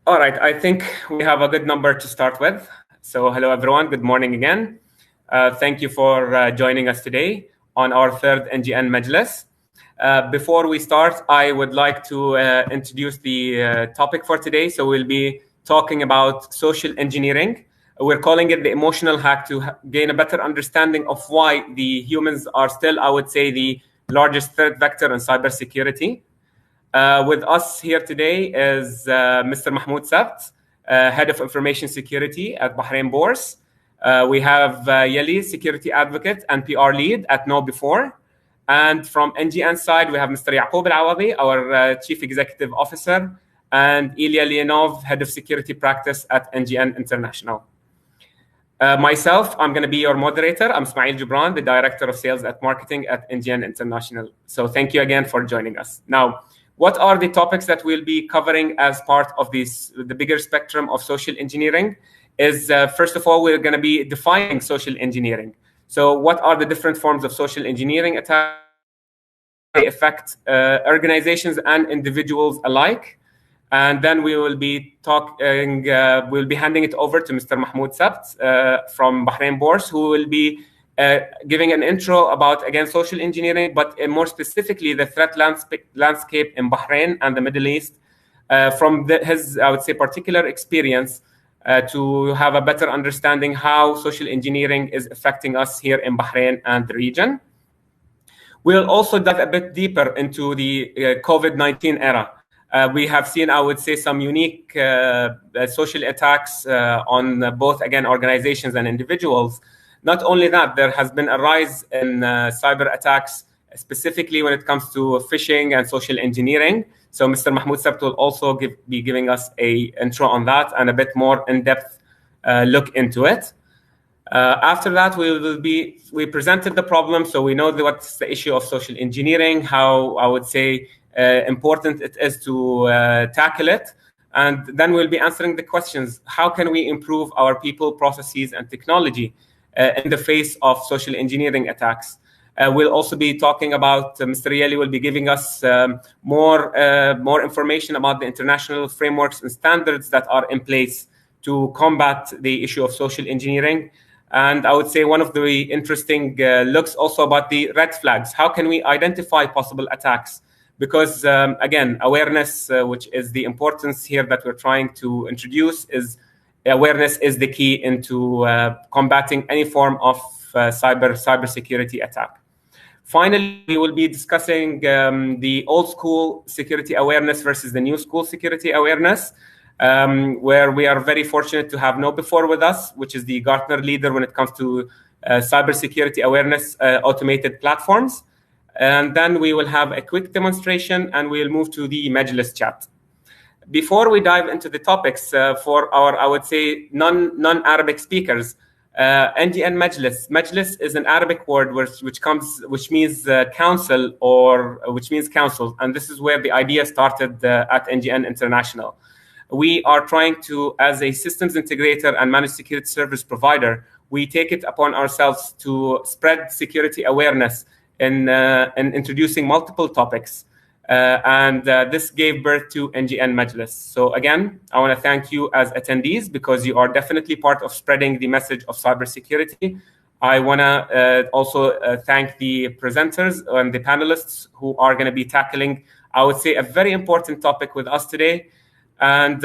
All right, I think we have a good number to start with. So hello, everyone. Good morning again. Thank you for joining us today on our third NGN Majlis. Before we start, I would like to introduce the topic for today. So we'll be talking about social engineering. We're calling it the emotional hack to gain a better understanding of why the humans are still, I would say, the largest threat vector in cybersecurity. With us here today is Mr. Mahmoud Sabt, Head of Information Security at Bahrain Bourse. We have Yali, Security Advocate and PR Lead at KnowBe4. And from NGN side, we have Mr. Yaqub Al-Awadi, our Chief Executive Officer, and Ilya Leonov, Head of Security Practice at NGN International. Myself, I'm going to be your moderator. I'm Ismail Gibran, the Director of Sales and Marketing at NGN International. So thank you again for joining us. Now, what are the topics that we'll be covering as part of the bigger spectrum of social engineering? Is first of all, we're going to be defining social engineering. So what are the different forms of social engineering attacks that affect organizations and individuals alike? And then we will be talking, we'll be handing it over to Mr. Mahmoud Sabt from Bahrain Bourse, who will be giving an intro about, again, social engineering, but more specifically, the threat landscape in Bahrain and the Middle East from his, I would say, particular experience to have a better understanding how social engineering is affecting us here in Bahrain and the region. We'll also dive a bit deeper into the COVID-19 era. We have seen, I would say, some unique social attacks on both, again, organizations and individuals. Not only that, there has been a rise in cyber attacks, specifically when it comes to phishing and social engineering. So Mr. Mahmoud Sabt will also be giving us an intro on that and a bit more in-depth look into it. After that, we presented the problem, so we know what's the issue of social engineering, how I would say important it is to tackle it. And then we'll be answering the questions, how can we improve our people, processes, and technology in the face of social engineering attacks? We'll also be talking about, Mr. Yeli will be giving us more information about the international frameworks and standards that are in place to combat the issue of social engineering. And I would say one of the interesting looks also about the red flags. How can we identify possible attacks? Because, again, awareness, which is the importance here that we're trying to introduce, is awareness is the key into combating any form of cybersecurity attack. Finally, we will be discussing the old school security awareness versus the new school security awareness, where we are very fortunate to have KnowBe4 with us, which is the Gartner leader when it comes to cybersecurity awareness automated platforms. And then we will have a quick demonstration and we'll move to the Majlis chat. Before we dive into the topics for our, I would say, non-Arabic speakers, NGN Majlis. Majlis is an Arabic word which means council, or which means council, and this is where the idea started at NGN International. We are trying to, as a systems integrator and managed security service provider, we take it upon ourselves to spread security awareness in introducing multiple topics. And this gave birth to NGN Majlis. So again, I want to thank you as attendees because you are definitely part of spreading the message of cybersecurity. I want to also thank the presenters and the panelists who are going to be tackling, I would say, a very important topic with us today. And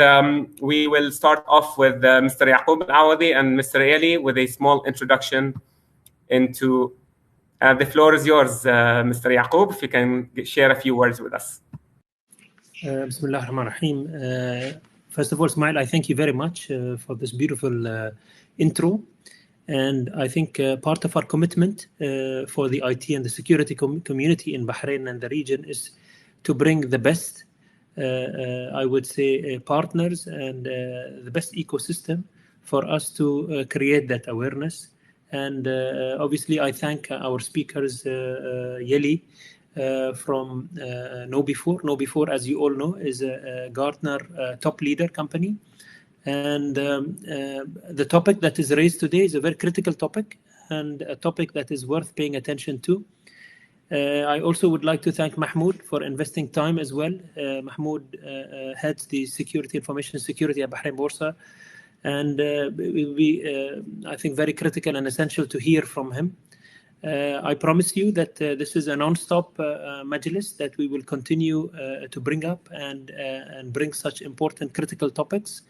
we will start off with Mr. Yaqub Al-Awadi and Mr. Eli with a small introduction into... the floor is yours, Mr. Yaqub, if you can share a few words with us. Bismillah ar-Rahman ar-Rahim. First of all, Ismail, I thank you very much for this beautiful intro. And I think part of our commitment for the IT and the security community in Bahrain and the region is to bring the best, I would say, partners and the best ecosystem for us to create that awareness. And obviously, I thank our speakers, Yeli from KnowBe4. KnowBe4, as you all know, is a Gartner top leader company. And the topic that is raised today is a very critical topic and a topic that is worth paying attention to. I also would like to thank Mahmoud for investing time as well. Mahmoud heads the information security at Bahrain Borsa, and I think very critical and essential to hear from him. I promise you that this is a non-stop majlis that we will continue to bring up and bring such important critical topics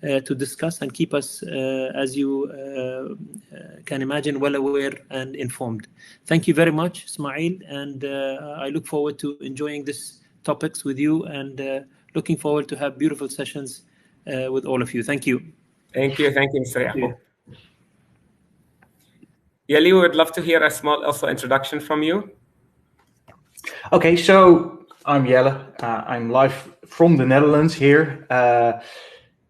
to discuss and keep us, as you can imagine, well aware and informed. Thank you very much, Ismail, and I look forward to enjoying these topics with you and looking forward to have beautiful sessions with all of you. Thank you. Thank you, Mr. Yaqub. Yali, we would love to hear a small introduction from you. Okay, so I'm Jelle. I'm live from the Netherlands here.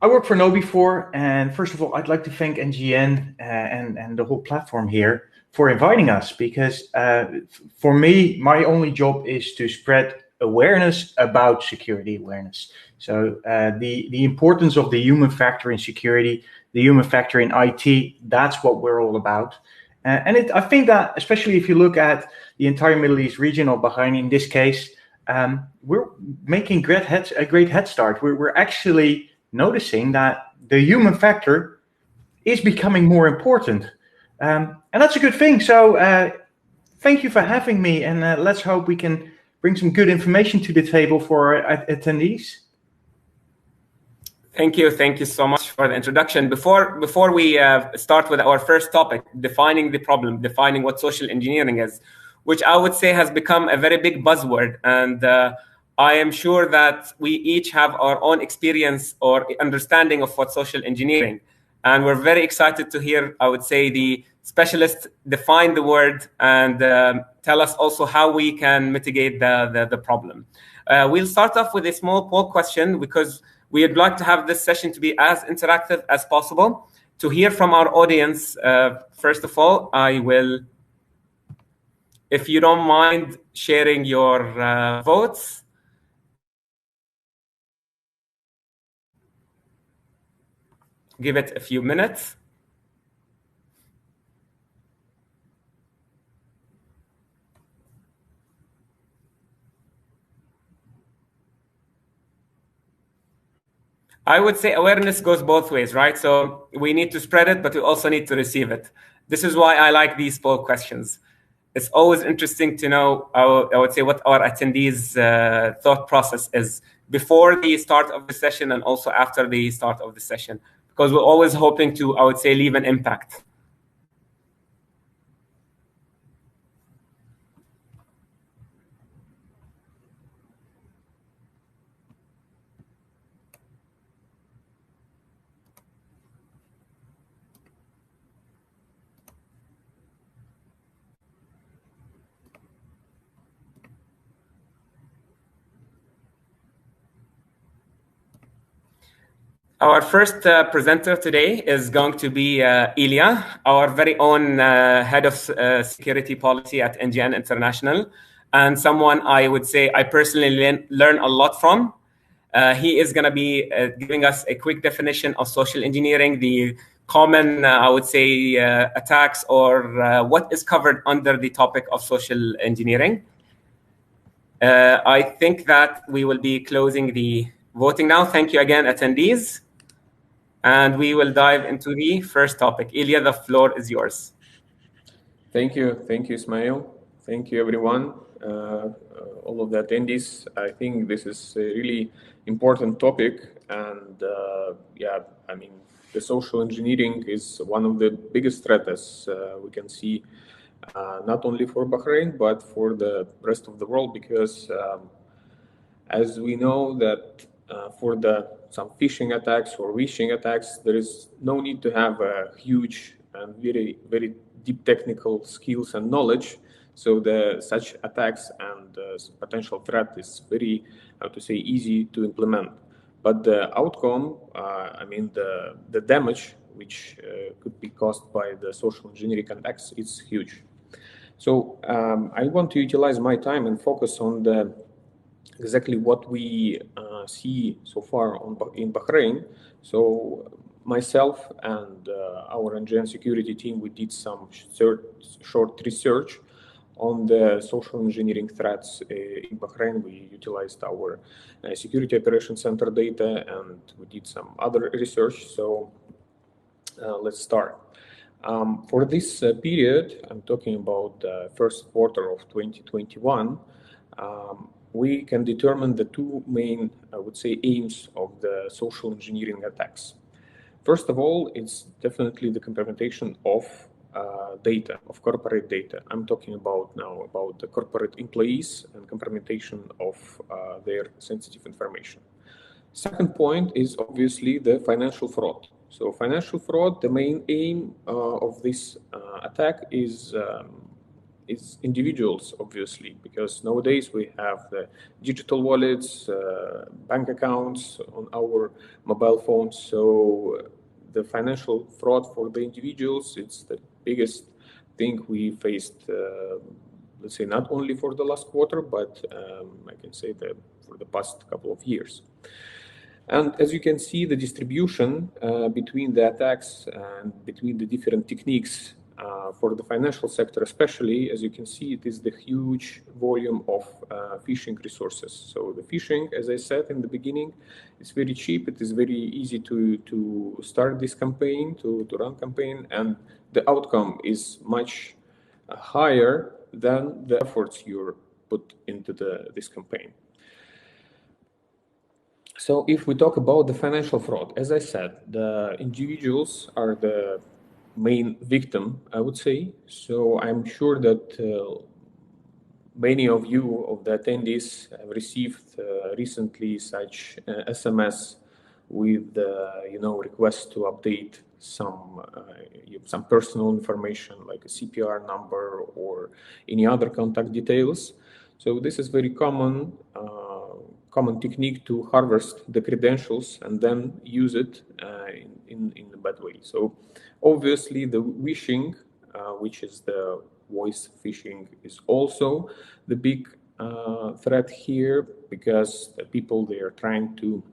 I work for KnowBe4, and first of all, I'd like to thank NGN and the whole platform here for inviting us, because for me, my only job is to spread awareness about security awareness. So the importance of the human factor in security, the human factor in IT, that's what we're all about. I think that, especially if you look at the entire Middle East region, or Bahrain in this case, we're making a great head start. We're actually noticing that the human factor is becoming more important. And that's a good thing. So thank you for having me, and let's hope we can bring some good information to the table for our attendees. Thank you so much for the introduction. Before we start with our first topic, defining the problem, defining what social engineering is, which I would say has become a very big buzzword, and I am sure that we each have our own experience or understanding of what social engineering, and we're very excited to hear, I would say, the specialists define the word and tell us also how we can mitigate the problem. We'll start off with a small poll question, because we'd like to have this session to be as interactive as possible. To hear from our audience, first of all, I will, if you don't mind sharing your votes. Give it a few minutes. I would say awareness goes both ways, right? So we need to spread it, but we also need to receive it. This is why I like these poll questions. It's always interesting to know, I would say, what our attendees' thought process is before the start of the session and also after the start of the session, because we're always hoping to, I would say, leave an impact. Our first presenter today is going to be Ilya, our very own head of security policy at NGN International, and someone I would say I personally learn a lot from. He is going to be giving us a quick definition of social engineering, the common, I would say, attacks, or what is covered under the topic of social engineering. I think that we will be closing the voting now. Thank you again, attendees. And we will dive into the first topic. Ilya, the floor is yours. Thank you, Ismail. Thank you, everyone, all of the attendees. I think this is a really important topic, and yeah, I mean, the social engineering is one of the biggest threats we can see, not only for Bahrain but for the rest of the world, because as we know that for some phishing attacks or phishing attacks, there is no need to have a huge and very, very deep technical skills and knowledge. So such attacks and potential threat is very, how to say, easy to implement. But the outcome, I mean, the damage which could be caused by the social engineering attacks is huge. So I want to utilize my time and focus on exactly what we see so far in Bahrain. So myself and our NGN security team, we did some short research on the social engineering threats in Bahrain. We utilized our security operations center data, and we did some other research. So let's start. For this period, I'm talking about the first quarter of 2021, we can determine the two main, I would say, aims of the social engineering attacks. First of all, it's definitely the compromission of data, of corporate data. I'm talking about now about the corporate employees and compromission of their sensitive information. Second point is obviously the financial fraud. So financial fraud, the main aim of this attack is individuals, obviously, because nowadays we have the digital wallets, bank accounts on our mobile phones. So the financial fraud for the individuals, it's the biggest thing we faced, let's say, not only for the last quarter, but I can say that for the past couple of years. And as you can see, the distribution between the attacks and between the different techniques for the financial sector, especially, as you can see, it is the huge volume of phishing resources. So the phishing, as I said in the beginning, is very cheap. It is very easy to start this campaign, to run campaign, and the outcome is much higher than the efforts you're put into this campaign. So if we talk about the financial fraud, as I said, the individuals are the main victim, I would say. So I'm sure that many of you, of the attendees, have received recently such SMS with request to update some personal information like a CPR number or any other contact details. So this is very common technique to harvest the credentials and then use it in a bad way. So obviously the phishing, which is the voice phishing, is also the big threat here, because the people, they are trying to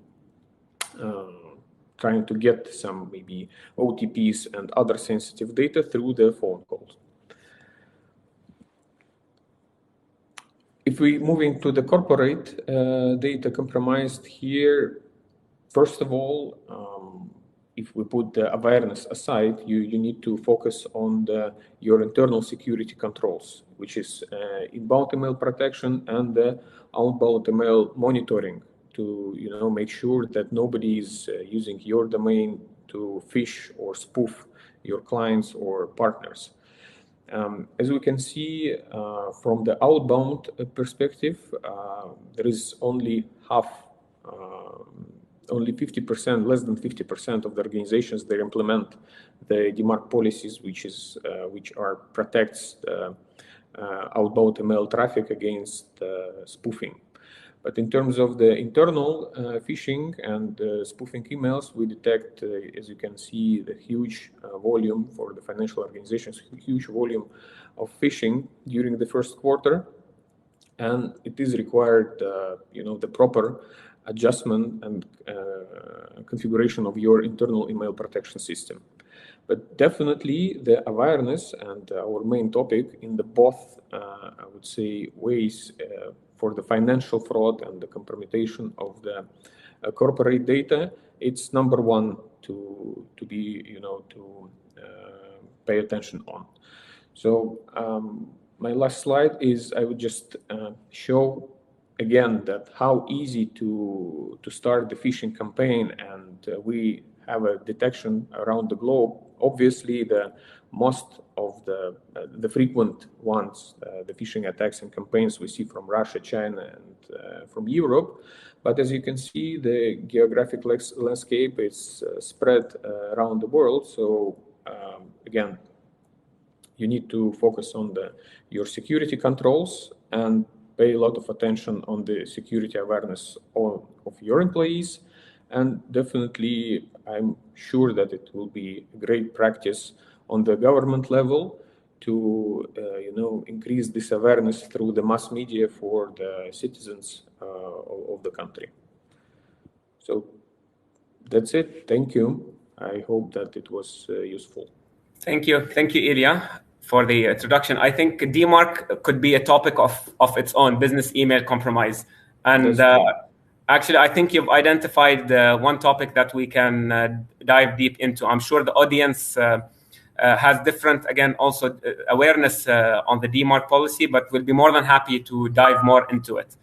get some maybe OTPs and other sensitive data through the phone calls. If we move into the corporate data compromised here, first of all, if we put the awareness aside, you need to focus on your internal security controls, which is inbound email protection and the outbound email monitoring, to make sure that nobody is using your domain to phish or spoof your clients or partners. As we can see from the outbound perspective, there is only 50%, less than 50% of the organizations, they implement the DMARC policies, which protects the outbound email traffic against spoofing. But in terms of the internal phishing and spoofing emails, we detect, as you can see, the huge volume for the financial organizations, huge volume of phishing during the first quarter. And it is required, the proper adjustment and configuration of your internal email protection system. But definitely the awareness and our main topic in the both, I would say, ways for the financial fraud and the compromission of the corporate data, it's number one to be, to pay attention on. So my last slide is, I would just show again that how easy to start the phishing campaign, and we have a detection around the globe. Obviously, the most of the frequent ones, the phishing attacks and campaigns we see from Russia, China, and from Europe. But as you can see, the geographic landscape is spread around the world. So again, you need to focus on your security controls and pay a lot of attention on the security awareness of your employees. And definitely, I'm sure that it will be a great practice on the government level to, increase this awareness through the mass media for the citizens of the country. So that's it. Thank you. I hope that it was useful. Thank you, Ilya. for the introduction. I think DMARC could be a topic of its own, business email compromise. And actually, I think you've identified one topic that we can dive deep into. I'm sure the audience has different, again, also awareness on the DMARC policy, but we'll be more than happy to dive more into it.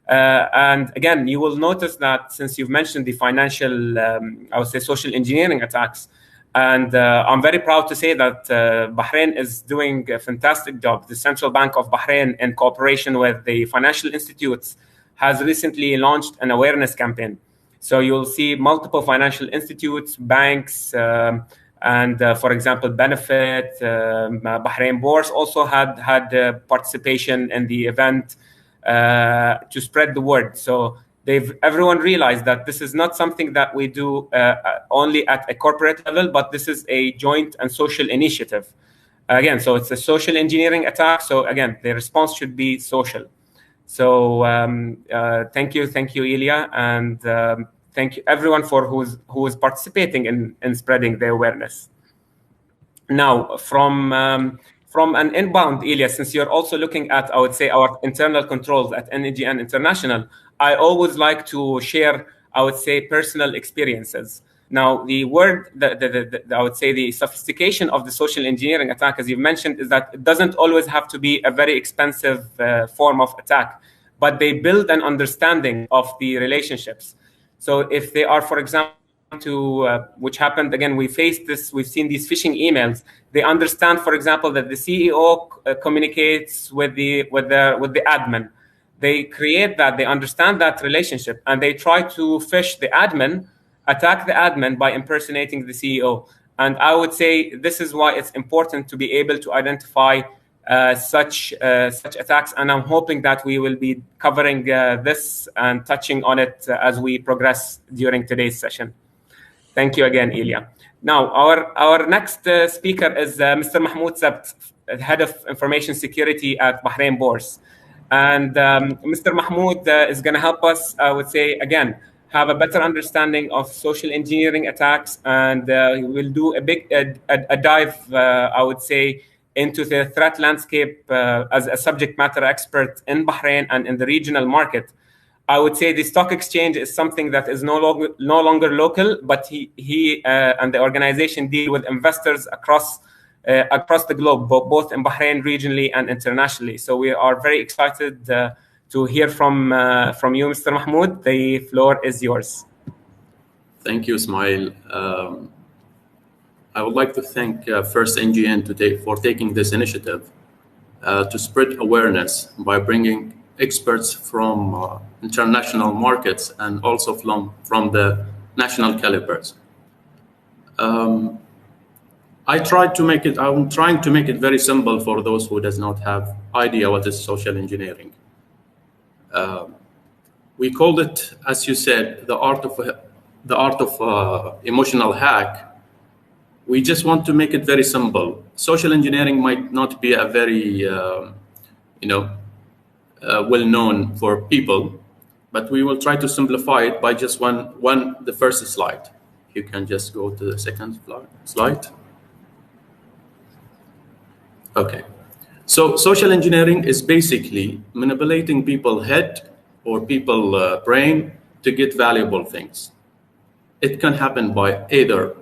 And again, you will notice that since you've mentioned the financial, I would say, social engineering attacks, and I'm very proud to say that Bahrain is doing a fantastic job. The Central Bank of Bahrain, in cooperation with the financial institutes, has recently launched an awareness campaign. So you'll see multiple financial institutes, banks, and for example, Benefit, Bahrain Bourse also had participation in the event to spread the word. So everyone realized that this is not something that we do only at a corporate level, but this is a joint and social initiative. Again, so it's a social engineering attack. So again, the response should be social. So thank you, Ilya, and thank you everyone for who is participating in spreading the awareness. Now, from an inbound, Ilya, since you're also looking at, I would say, our internal controls at NGN International, I always like to share, I would say, personal experiences. Now, the word, I would say, the sophistication of the social engineering attack, as you mentioned, is that it doesn't always have to be a very expensive form of attack, but they build an understanding of the relationships. So if they are, for example, which happened again, we've seen these phishing emails. They understand, for example, that the CEO communicates with the admin. They create that, they understand that relationship, and they try to phish the admin, attack the admin by impersonating the CEO. And I would say this is why it's important to be able to identify such attacks. And I'm hoping that we will be covering this and touching on it as we progress during today's session. Thank you again, Ilya. Now, our next speaker is Mr. Mahmoud Sabt, Head of Information Security at Bahrain Bourse. And Mr. Mahmoud is going to help us, I would say, again, have a better understanding of social engineering attacks, and we'll do a dive, I would say, into the threat landscape as a subject matter expert in Bahrain and in the regional market. I would say the stock exchange is something that is no longer local, but he and the organization deal with investors across the globe, both in Bahrain regionally and internationally. So we are very excited to hear from you, Mr. Mahmoud. The floor is yours. Thank you, Ismail. I would like to thank first NGN for taking this initiative to spread awareness by bringing experts from international markets and also from the national calibers. I'm trying to make it very simple for those who does not have idea what is social engineering. We called it, as you said, the art of emotional hack. We just want to make it very simple. Social engineering might not be a very well known for people, but we will try to simplify it by just the first slide. You can just go to the second slide. Okay. So social engineering is basically manipulating people's head or people's brain to get valuable things. It can happen by either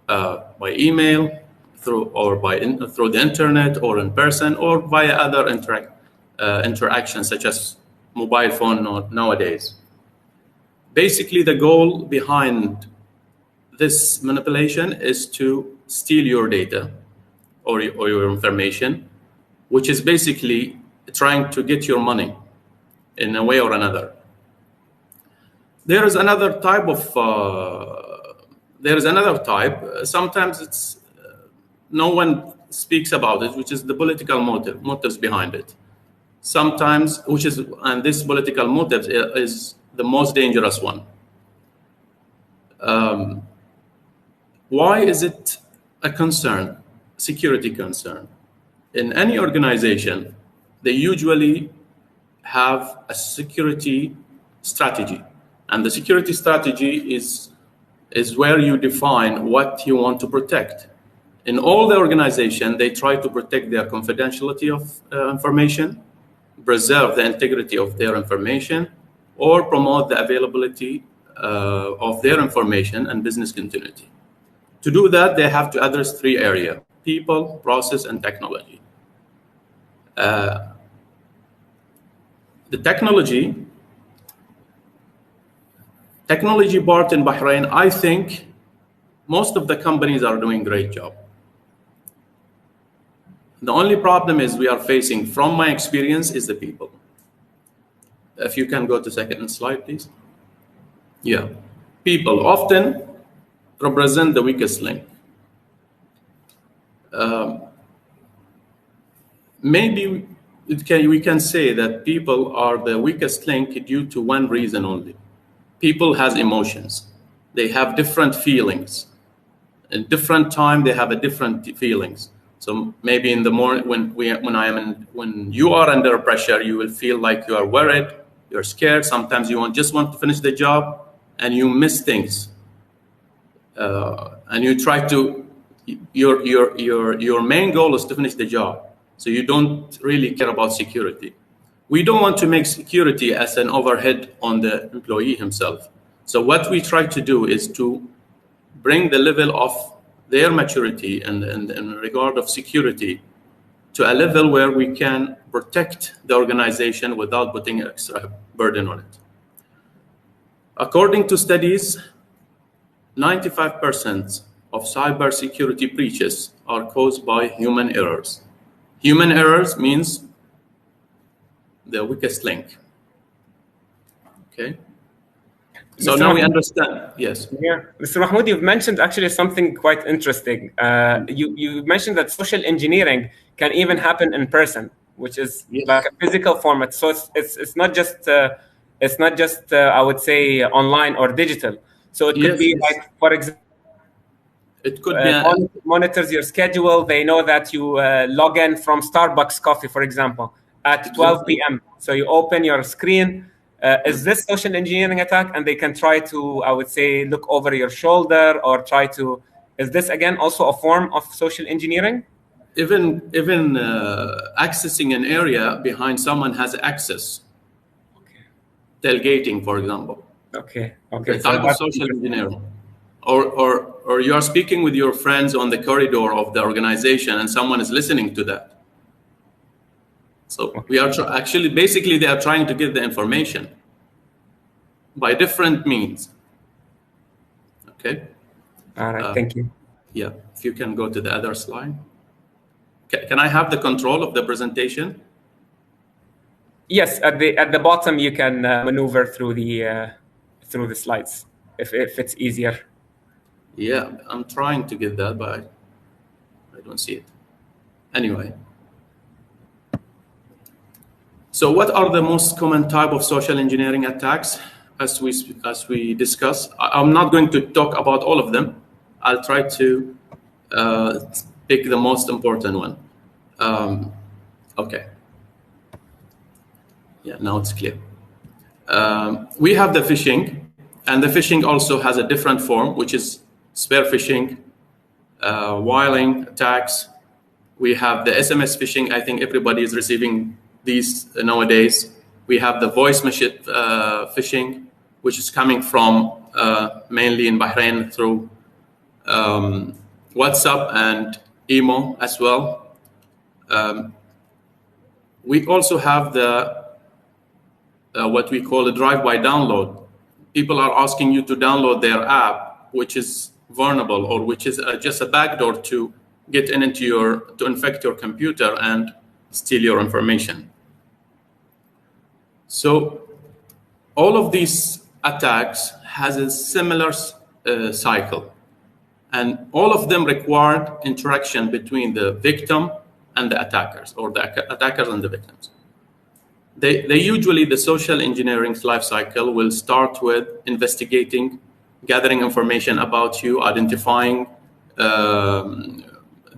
by email, through the internet, or in person, or via other interactions such as mobile phone nowadays. Basically, the goal behind this manipulation is to steal your data or your information, which is basically trying to get your money in a way or another. There is another type. Sometimes it's no one speaks about it, which is the political motives behind it. Sometimes, and this political motive is the most dangerous one. Why is it a concern, security concern? In any organization, they usually have a security strategy, and the security strategy is where you define what you want to protect. In all the organization, they try to protect their confidentiality of information, preserve the integrity of their information, or promote the availability of their information and business continuity. To do that, they have to address 3 areas: people, process, and technology. The technology part in Bahrain, I think most of the companies are doing a great job. The only problem is we are facing, from my experience, is the people. If you can go to second slide, please. Yeah. People often represent the weakest link. Maybe we can say that people are the weakest link due to one reason only. People has emotions. They have different feelings. At different time, they have a different feelings. So maybe in the morning, when you are under pressure, you will feel like you are worried, you're scared. Sometimes you just want to finish the job, and you miss things. And you try to, your main goal is to finish the job. So you don't really care about security. We don't want to make security as an overhead on the employee himself. So what we try to do is to bring the level of their maturity and in regard of security to a level where we can protect the organization without putting extra burden on it. According to studies, 95% of cybersecurity breaches are caused by human errors. Human errors means the weakest link. Okay. So Mr. now we Mahmoud, understand. Yes. Yeah, Mr. Mahmoud, you've mentioned actually something quite interesting. You mentioned that social engineering can even happen in person, which is like a physical format. So it's not just I would say online or digital. So it could be like, for example, it could be monitors your schedule. They know that you log in from Starbucks coffee, for example, at 12 p.m. So you open your screen. Is this social engineering attack? And they can try to, I would say, look over your shoulder or try to. Is this again also a form of social engineering? Even accessing an area behind someone has access. Okay. Tailgating, for example. Okay. The type of social engineering. Or you are speaking with your friends on the corridor of the organization and someone is listening to that. So we are actually, basically, they are trying to get the information by different means. Okay. All right. Thank you. Yeah. If you can go to the other slide. Can I have the control of the presentation? Yes. At the bottom, you can maneuver through the slides if it's easier. Yeah, I'm trying to get that, but I don't see it. Anyway. So what are the most common type of social engineering attacks as we discuss? I'm not going to talk about all of them. I'll try to pick the most important one. Okay. Yeah, now it's clear. We have the phishing, and the phishing also has a different form, which is spear phishing, wiring attacks. We have the SMS phishing. I think everybody is receiving these nowadays. We have the voice message phishing, which is coming from mainly in Bahrain through WhatsApp and email as well. We also have the what we call a drive-by download. People are asking you to download their app, which is vulnerable or which is just a backdoor to get to infect your computer and steal your information. So all of these attacks has a similar cycle, and all of them require interaction between the victim and the attackers, or the attackers and the victims. They usually, the social engineering life cycle will start with investigating, gathering information about you, identifying the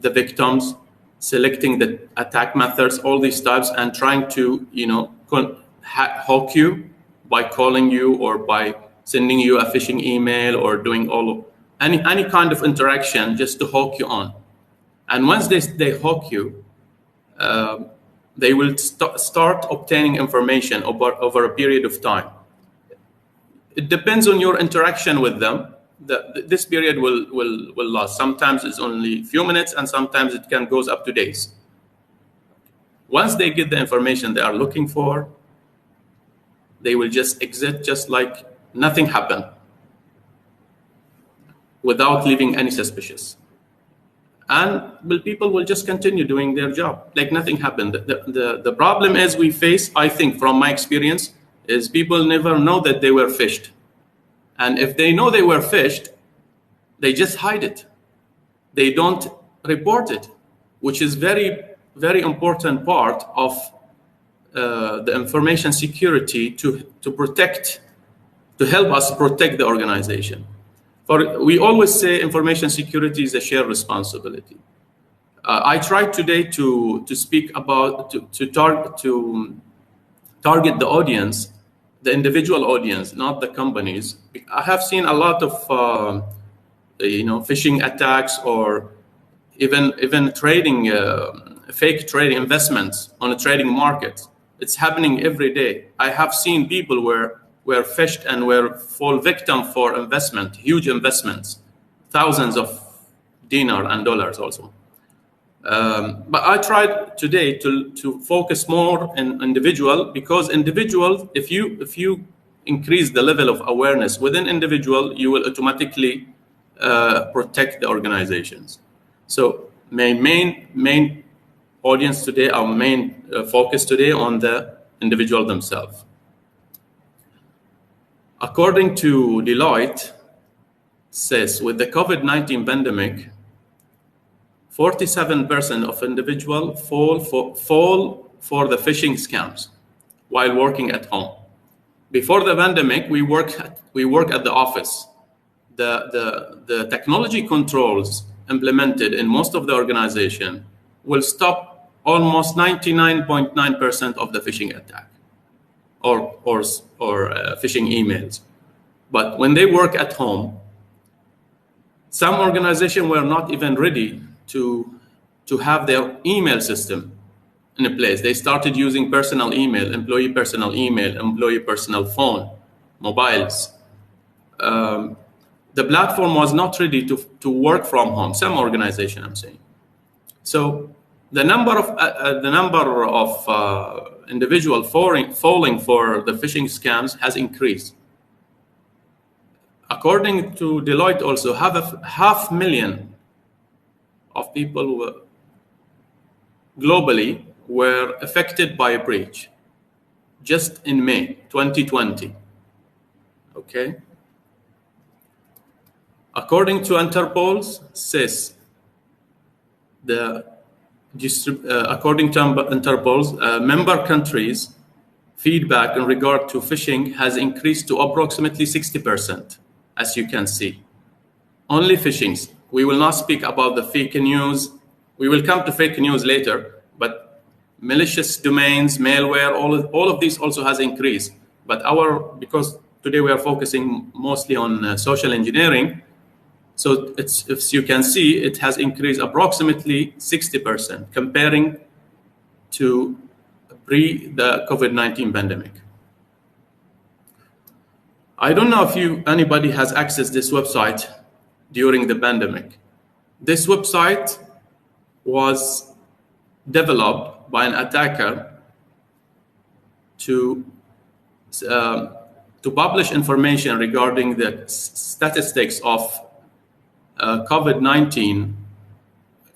victims, selecting the attack methods, all these types, and trying to, hook you by calling you or by sending you a phishing email or doing any kind of interaction just to hook you on. And once they hook you, they will start obtaining information over a period of time. It depends on your interaction with them. This period will last. Sometimes it's only a few minutes, and sometimes it goes up to days. Once they get the information they are looking for, they will just exit just like nothing happened, without leaving any suspicious. And people will just continue doing their job like nothing happened. The problem is we face, I think from my experience, is people never know that they were phished. And if they know they were phished, they just hide it. They don't report it, which is very, very important part of the information security to help us protect the organization. We always say information security is a shared responsibility. I tried today to speak about to target the audience, the individual audience, not the companies. I have seen a lot of phishing attacks, or even trading, fake trading investments on a trading market. It's happening every day. I have seen people were phished and were fall victim for investment, huge investments, thousands of dinar and dollars also. But I tried today to focus more on individual, because individual, if you increase the level of awareness within individual, you will automatically protect the organizations. So my main audience today, our main focus today on the individual themselves. According to Deloitte, says with the COVID-19 pandemic, 47% of individuals fall for the phishing scams while working at home. Before the pandemic, we work at the office. The technology controls implemented in most of the organization will stop almost 99.9% of the phishing attack or phishing emails. But when they work at home, some organizations were not even ready to have their email system in place. They started using personal email, employee personal phone, mobiles. The platform was not ready to work from home. Some organization, I'm saying. So the number of individuals falling for the phishing scams has increased. According to Deloitte, also 500,000 of people globally were affected by a breach just in May 2020. Okay. According to Interpol's CIS, according to Interpol's member countries, feedback in regard to phishing has increased to approximately 60%, as you can see. Only phishings. We will not speak about the fake news. We will come to fake news later, but malicious domains, malware, all of these also has increased. But because today we are focusing mostly on social engineering, so as you can see, it has increased approximately 60% comparing to pre the COVID-19 pandemic. I don't know if anybody has accessed this website during the pandemic. This website was developed by an attacker to publish information regarding the statistics of COVID-19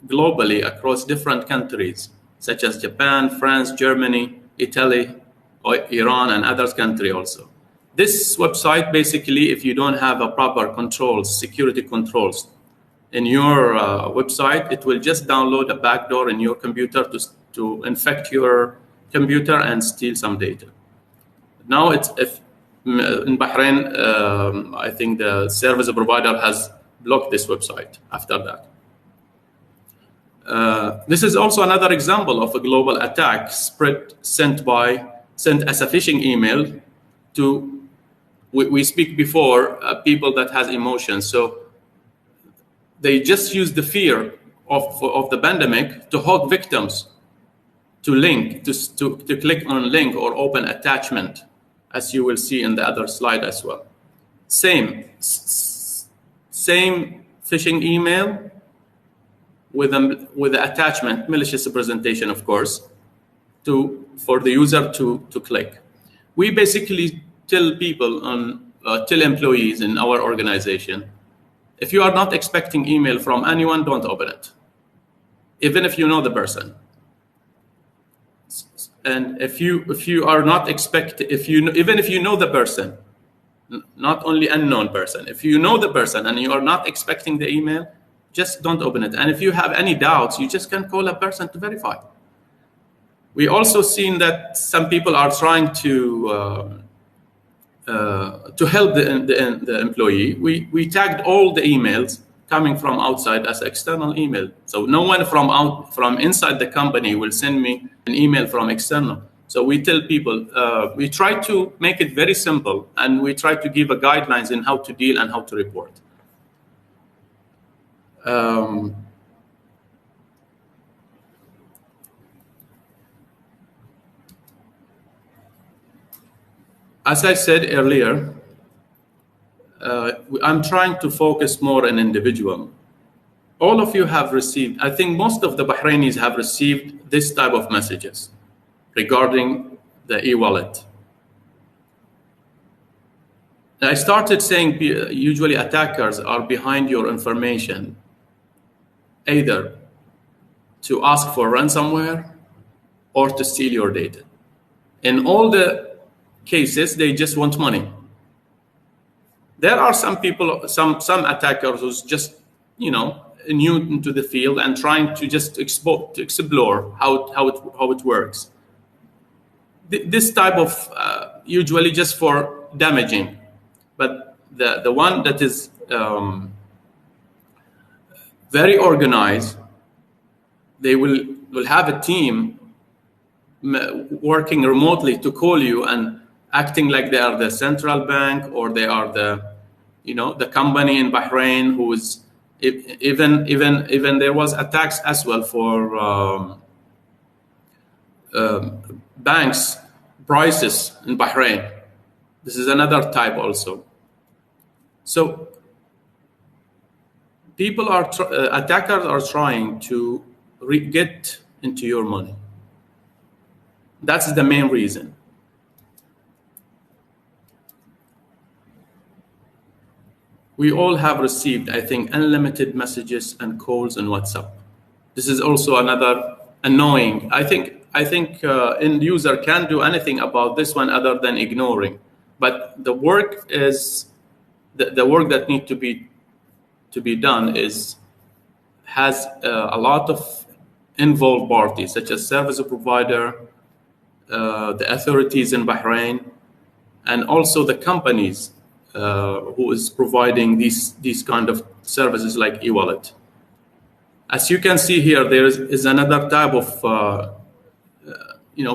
globally across different countries, such as Japan, France, Germany, Italy, Iran, and other countries also. This website, basically, if you don't have a proper controls, security controls in your website, it will just download a backdoor in your computer to infect your computer and steal some data. Now, in Bahrain, I think the service provider has blocked this website after that. This is also another example of a global attack sent as a phishing email to, we speak before, people that has emotions. So they just use the fear of the pandemic to hold victims to link, to click on link or open attachment, as you will see in the other slide as well. Same phishing email with the attachment, malicious presentation, of course, for the user to click. We basically tell people tell employees in our organization, if you are not expecting email from anyone, don't open it, even if you know the person. And if you are not even if you know the person, not only unknown person, if you know the person and you are not expecting the email, just don't open it. And if you have any doubts, you just can call a person to verify. We also seen that some people are trying to help the employee. We tagged all the emails coming from outside as external email. So no one from inside the company will send me an email from external. So we tell people, we try to make it very simple, and we try to give a guidelines in how to deal and how to report. As I said earlier, I'm trying to focus more on individual. All of you have received, I think most of the Bahrainis have received this type of messages regarding the e-wallet. I started saying usually attackers are behind your information, either to ask for ransomware or to steal your data. In all the cases, they just want money. There are some people, some attackers who's just, new into the field and trying to just explore how it works. This type of usually just for damaging, but the one that is very organized, they will have a team working remotely to call you and acting like they are the central bank or they are the company in Bahrain who is even there was attacks as well for banks prices in Bahrain. This is another type also. So attackers are trying to get into your money. That's the main reason. We all have received, I think, unlimited messages and calls on WhatsApp. This is also another annoying. I think end user can't do anything about this one other than ignoring. But the work is the work that needs to be done has a lot of involved parties, such as service provider, the authorities in Bahrain, and also the companies who is providing these kind of services like e-wallet. As you can see here, there is another type of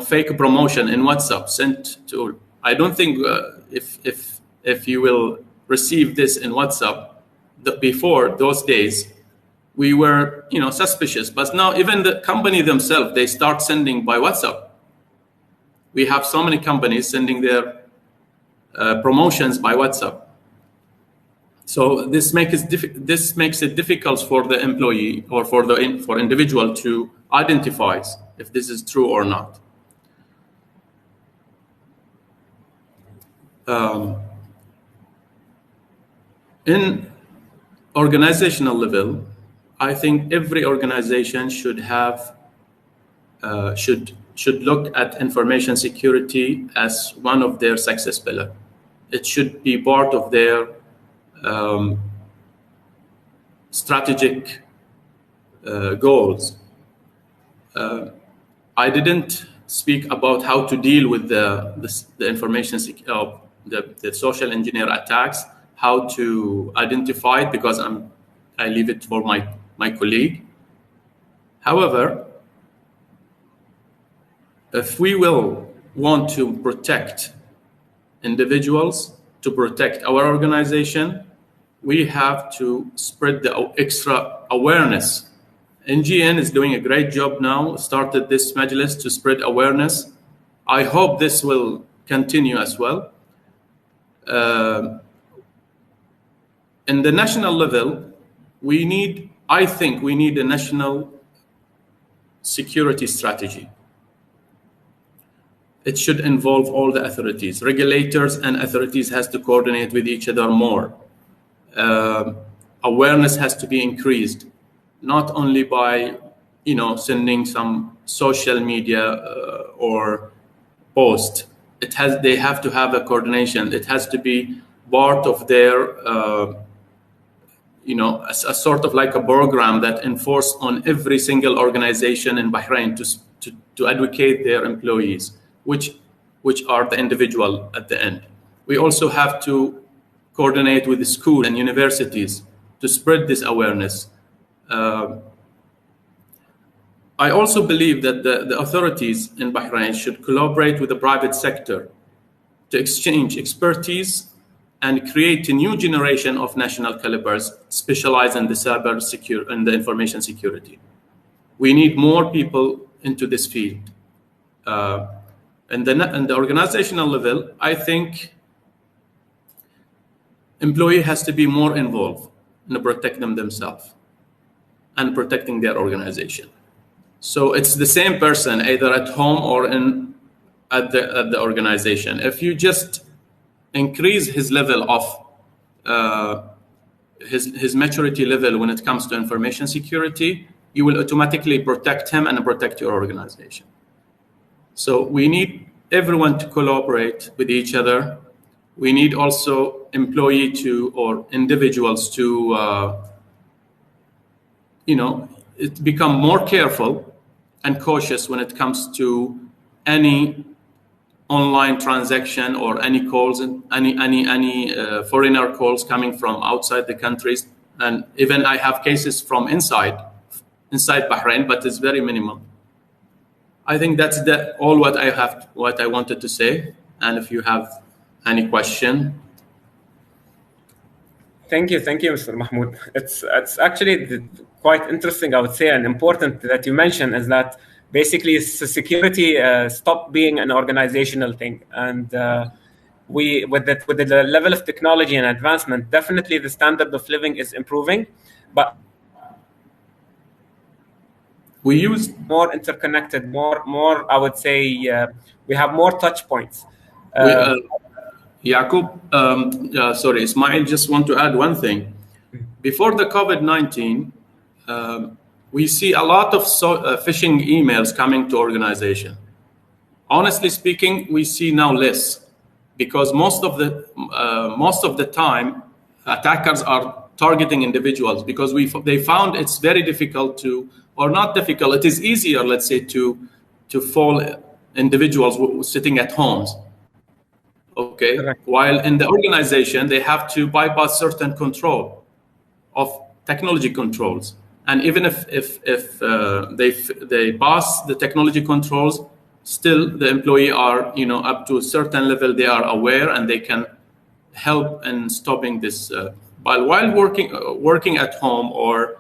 fake promotion in WhatsApp sent to. I don't think if you will receive this in WhatsApp, before those days, we were suspicious. But now even the company themselves, they start sending by WhatsApp. We have so many companies sending their promotions by WhatsApp. So this makes it difficult for the employee or for individual to identify if this is true or not. In organizational level, I think every organization should have should look at information security as one of their success pillars. It should be part of their strategic goals. I didn't speak about how to deal with the information the social engineer attacks, how to identify it, because I leave it for my colleague. However, if we will want to protect individuals, to protect our organization, we have to spread the extra awareness NGN is doing a great job now, started this Majlis to spread awareness. I hope this will continue as well. In the national level, I think we need a national security strategy. It should involve all the authorities. Regulators and authorities has to coordinate with each other more. Awareness has to be increased, not only by sending some social media or post. They have to have a coordination. It has to be part of their a sort of like a program that enforce on every single organization in Bahrain to advocate their employees, which are the individual at the end. We also have to coordinate with the schools and universities to spread this awareness. I also believe that the authorities in Bahrain should collaborate with the private sector to exchange expertise and create a new generation of national calibers specialized in the cyber security and the information security. We need more people into this field. And the organizational level, I think employee has to be more involved in protecting themselves and protecting their organization. So it's the same person either at home or at the organization. If you just increase his level of his maturity level when it comes to information security, you will automatically protect him and protect your organization. So we need everyone to collaborate with each other. We need also or individuals to become more careful and cautious when it comes to any online transaction or any calls and any foreigner calls coming from outside the countries. And even I have cases from inside Bahrain, but it's very minimal. I think that's all what I wanted to say. And if you have any question. Thank you, Mr. Mahmoud. It's actually quite interesting, I would say, and important that you mentioned is that basically security stopped being an organizational thing, and with the level of technology and advancement, definitely the standard of living is improving, but we use more interconnected, more. I would say we have more touch points. Yaqub, sorry, Ismail, just want to add one thing. Before the COVID-19, we see a lot of phishing emails coming to organization. Honestly speaking, we see now less because most of the time attackers are targeting individuals because they found it's very difficult it is easier, let's say, to fool individuals sitting at homes. Okay. Correct. While in the organization, they have to bypass certain control of technology controls. And even if they pass the technology controls, still the employee are, up to a certain level, they are aware and they can help in stopping this. While working at home or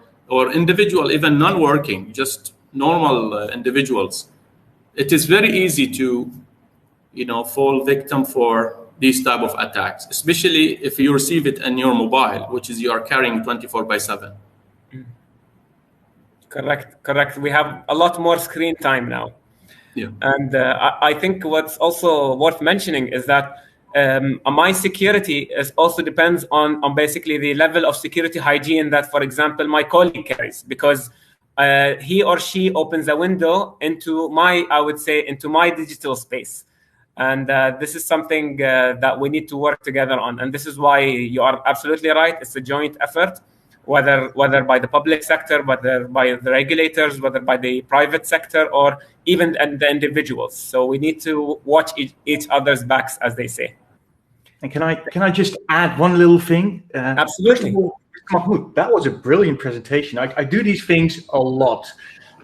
individual, even non-working, just normal individuals, it is very easy to fall victim for these type of attacks, especially if you receive it in your mobile, which is you are carrying 24/7. Correct. We have a lot more screen time now. Yeah. And I think what's also worth mentioning is that my security is also depends on basically the level of security hygiene that, for example, my colleague carries, because he or she opens a window into my digital space. And this is something that we need to work together on. And this is why you are absolutely right. It's a joint effort, whether by the public sector, whether by the regulators, whether by the private sector, or even the individuals. So we need to watch each other's backs, as they say. And can I just add one little thing? Absolutely. First of all, Mahmoud, that was a brilliant presentation. I do these things a lot,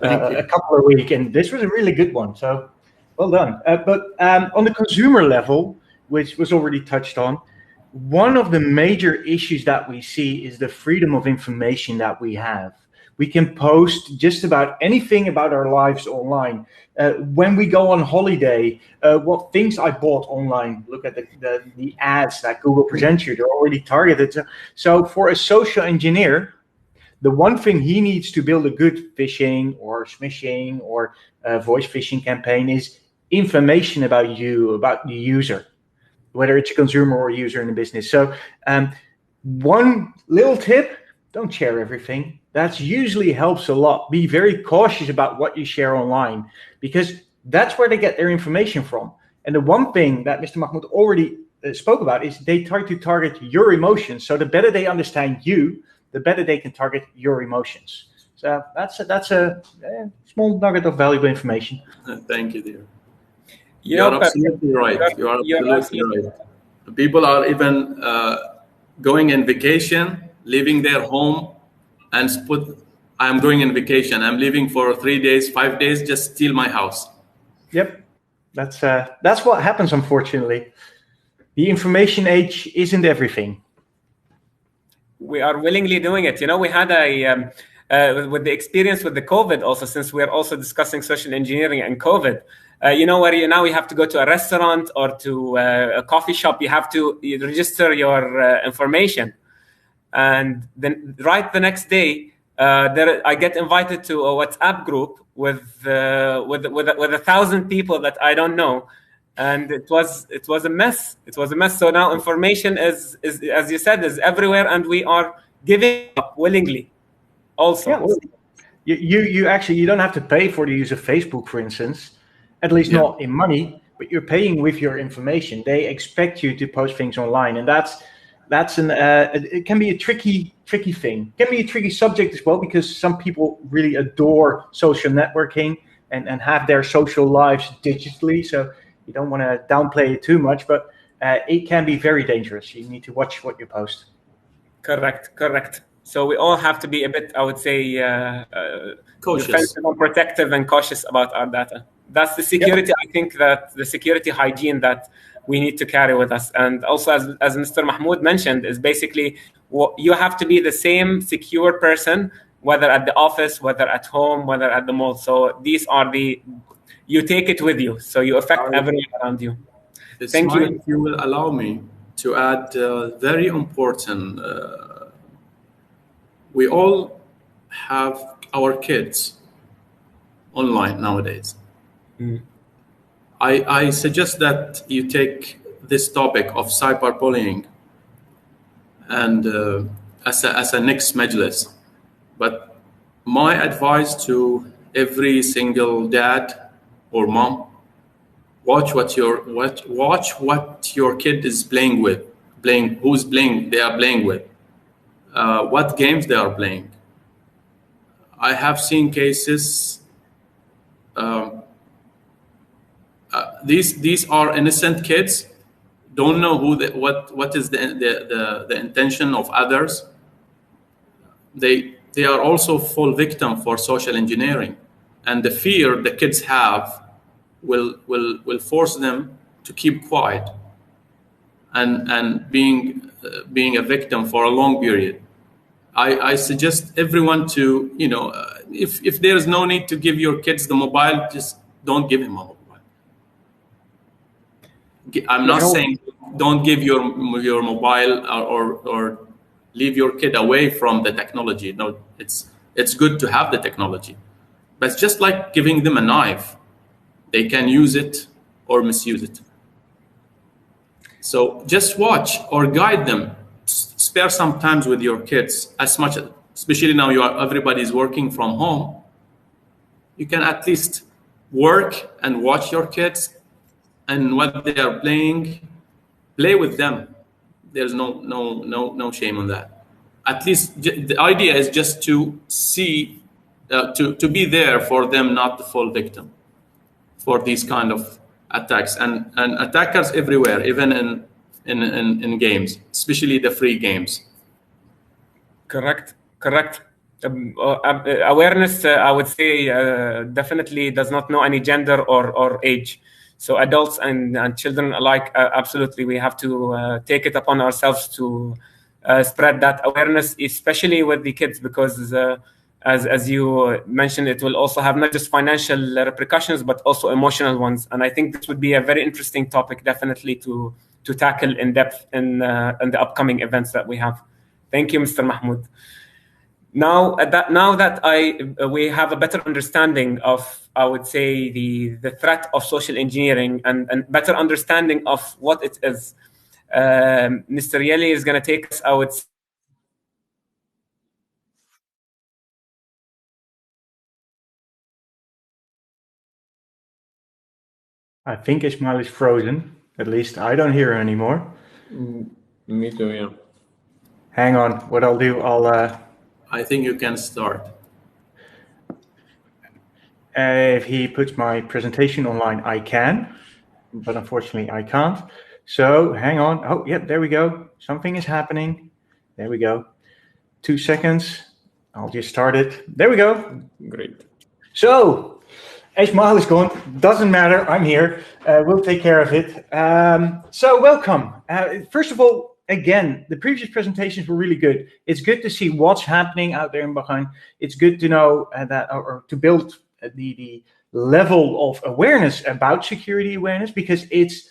a couple of weeks, and this was a really good one. So well done. But on the consumer level, which was already touched on, one of the major issues that we see is the freedom of information that we have. We can post just about anything about our lives online. When we go on holiday, what things I bought online. Look at the ads that Google presents you. They're already targeted. So for a social engineer, the one thing he needs to build a good phishing or smishing or voice phishing campaign is information about you, about the user, whether it's a consumer or a user in a business. So one little tip, don't share everything. That usually helps a lot. Be very cautious about what you share online, because that's where they get their information from. And the one thing that Mr. Mahmoud already spoke about is they try to target your emotions. So the better they understand you, the better they can target your emotions. So that's a small nugget of valuable information. Thank you, dear. You're absolutely right. You are absolutely right. People are even going on vacation, leaving their home, and put, I'm going on vacation. I'm leaving for 3 days, 5 days, just steal my house. Yep, that's what happens, unfortunately. The information age isn't everything. We are willingly doing it. We had with the experience with the COVID also, since we're also discussing social engineering and COVID, where now you have to go to a restaurant or to a coffee shop, you have to register your information. And then right the next day, I get invited to a WhatsApp group with 1,000 people that I don't know. And it was a mess. It was a mess. So now information is as you said, is everywhere, and we are giving up willingly. Also, yeah, well, you actually, you don't have to pay for the use of Facebook, for instance, at least not in money, but you're paying with your information. They expect you to post things online, and it can be a tricky thing. It can be a tricky subject as well, because some people really adore social networking and have their social lives digitally. So you don't want to downplay it too much, but it can be very dangerous. You need to watch what you post. Correct. So we all have to be a bit, I would say, cautious, defensive and protective and cautious about our data. That's the security. Yep. I think that the security hygiene that we need to carry with us. And also, as Mr. Mahmoud mentioned, is basically you have to be the same secure person, whether at the office, whether at home, whether at the mall. So these are you take it with you, so you affect everyone around you. Thank you. If you will allow me to add very important, we all have our kids online nowadays. I suggest that you take this topic of cyberbullying and as a next majlis. But my advice to every single dad or mom: watch what your kid is playing with, who's playing. They are playing with, what games they are playing. I have seen cases. These are innocent kids, don't know what is the intention of others. They are also full victim for social engineering, and the fear the kids have will force them to keep quiet and being a victim for a long period. I suggest everyone to, if there is no need to give your kids the mobile, just don't give him a mobile. I'm not saying don't give your mobile or leave your kid away from the technology. No, it's good to have the technology, but it's just like giving them a knife. They can use it or misuse it. So just watch or guide them. Spare some time with your kids as much, especially now everybody's working from home. You can at least work and watch your kids, and what they are playing, play with them. There's no shame on that. At least the idea is just to see, to be there for them, not to fall victim for these kind of attacks and attackers everywhere, even in games, especially the free games. Correct. Awareness, I would say, definitely does not know any gender or age. So adults and children alike, absolutely, we have to take it upon ourselves to spread that awareness, especially with the kids, because as you mentioned, it will also have not just financial repercussions, but also emotional ones. And I think this would be a very interesting topic, definitely, to tackle in depth in the upcoming events that we have. Thank you, Mr. Mahmoud. Now that we have a better understanding of, I would say, the threat of social engineering and better understanding of what it is, Mr. Yeli is going to take us, I would say, I think Ismail is frozen. At least I don't hear him anymore. Me too, yeah. Hang on. What I'll do, I think you can start. if he puts my presentation online, I can, but unfortunately I can't. So hang on. Oh, yep, there we go. Something is happening. There we go. 2 seconds. I'll just start it. There we go. Great. So, Ismail is gone. Doesn't matter. I'm here. We'll take care of it. So welcome. First of all, again, the previous presentations were really good. It's good to see what's happening out there in Bahrain. It's good to know that, or to build the level of awareness about security awareness, because it's,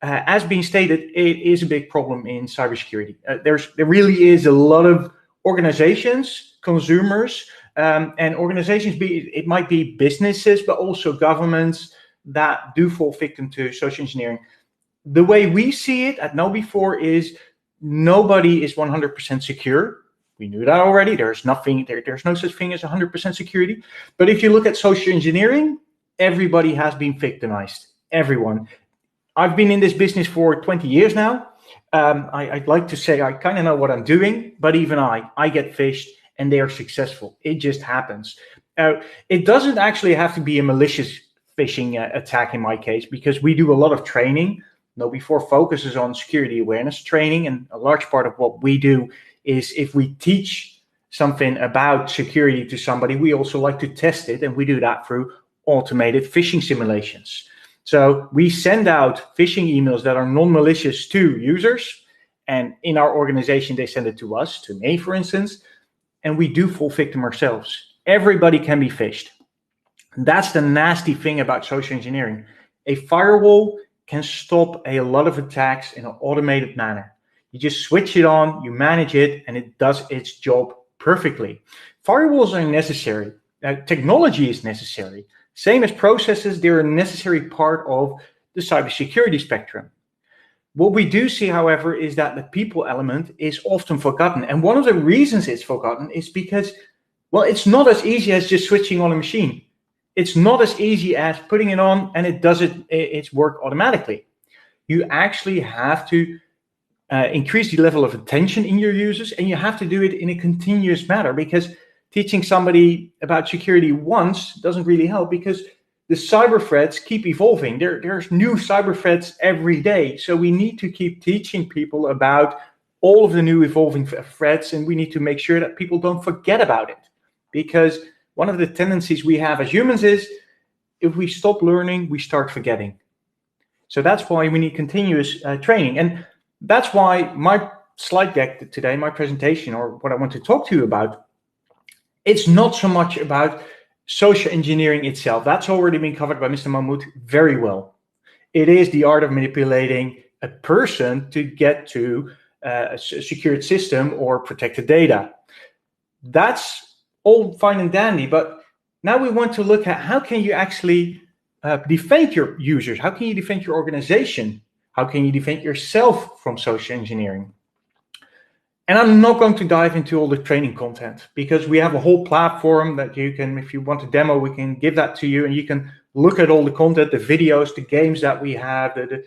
as being stated, it is a big problem in cybersecurity. There really is a lot of organizations, consumers, and organizations, it might be businesses, but also governments that do fall victim to social engineering. The way we see it at KnowBe4 is nobody is 100% secure. We knew that already. There's no such thing as 100% security. But if you look at social engineering, everybody has been victimized. Everyone. I've been in this business for 20 years now. I'd like to say I kind of know what I'm doing, but even I get phished and they are successful. It just happens. It doesn't actually have to be a malicious phishing attack in my case, because we do a lot of training. KnowBe4 focuses on security awareness training, and a large part of what we do is if we teach something about security to somebody, we also like to test it, and we do that through automated phishing simulations. So we send out phishing emails that are non-malicious to users, and in our organization, they send it to us, to me, for instance, and we do fall victim ourselves. Everybody can be phished. That's the nasty thing about social engineering. A firewall can stop a lot of attacks in an automated manner. You just switch it on, you manage it, and it does its job perfectly. Firewalls are necessary. Technology is necessary. Same as processes, they're a necessary part of the cybersecurity spectrum. What we do see, however, is that the people element is often forgotten. And one of the reasons it's forgotten is because, well, it's not as easy as just switching on a machine. It's not as easy as putting it on and it does its work automatically. You actually have to increase the level of attention in your users, and you have to do it in a continuous manner, because teaching somebody about security once doesn't really help, because the cyber threats keep evolving. There's new cyber threats every day. So we need to keep teaching people about all of the new evolving threats, and we need to make sure that people don't forget about it. Because one of the tendencies we have as humans is, if we stop learning, we start forgetting. So that's why we need continuous training. And that's why my slide deck today, my presentation, or what I want to talk to you about, it's not so much about social engineering itself. That's already been covered by Mr. Mahmoud very well. It is the art of manipulating a person to get to a secured system or protected data. That's all fine and dandy, but now we want to look at how can you actually defend your users? How can you defend your organization? How can you defend yourself from social engineering? And I'm not going to dive into all the training content, because we have a whole platform that you can, if you want a demo, we can give that to you, and you can look at all the content, the videos, the games that we have, the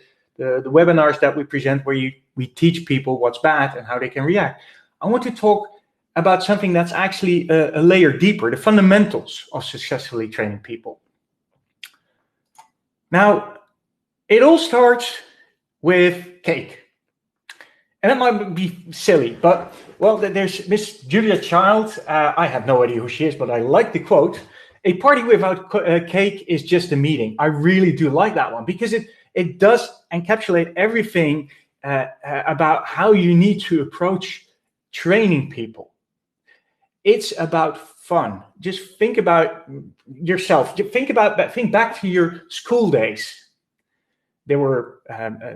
webinars that we present, where we teach people what's bad and how they can react. I want to talk about something that's actually a layer deeper, the fundamentals of successfully training people. Now, it all starts with cake. And it might be silly, but, well, there's Miss Julia Child. I have no idea who she is, but I like the quote. A party without cake is just a meeting. I really do like that one, because it does encapsulate everything about how you need to approach training people. It's about fun. Just think about yourself. Think back to your school days. There were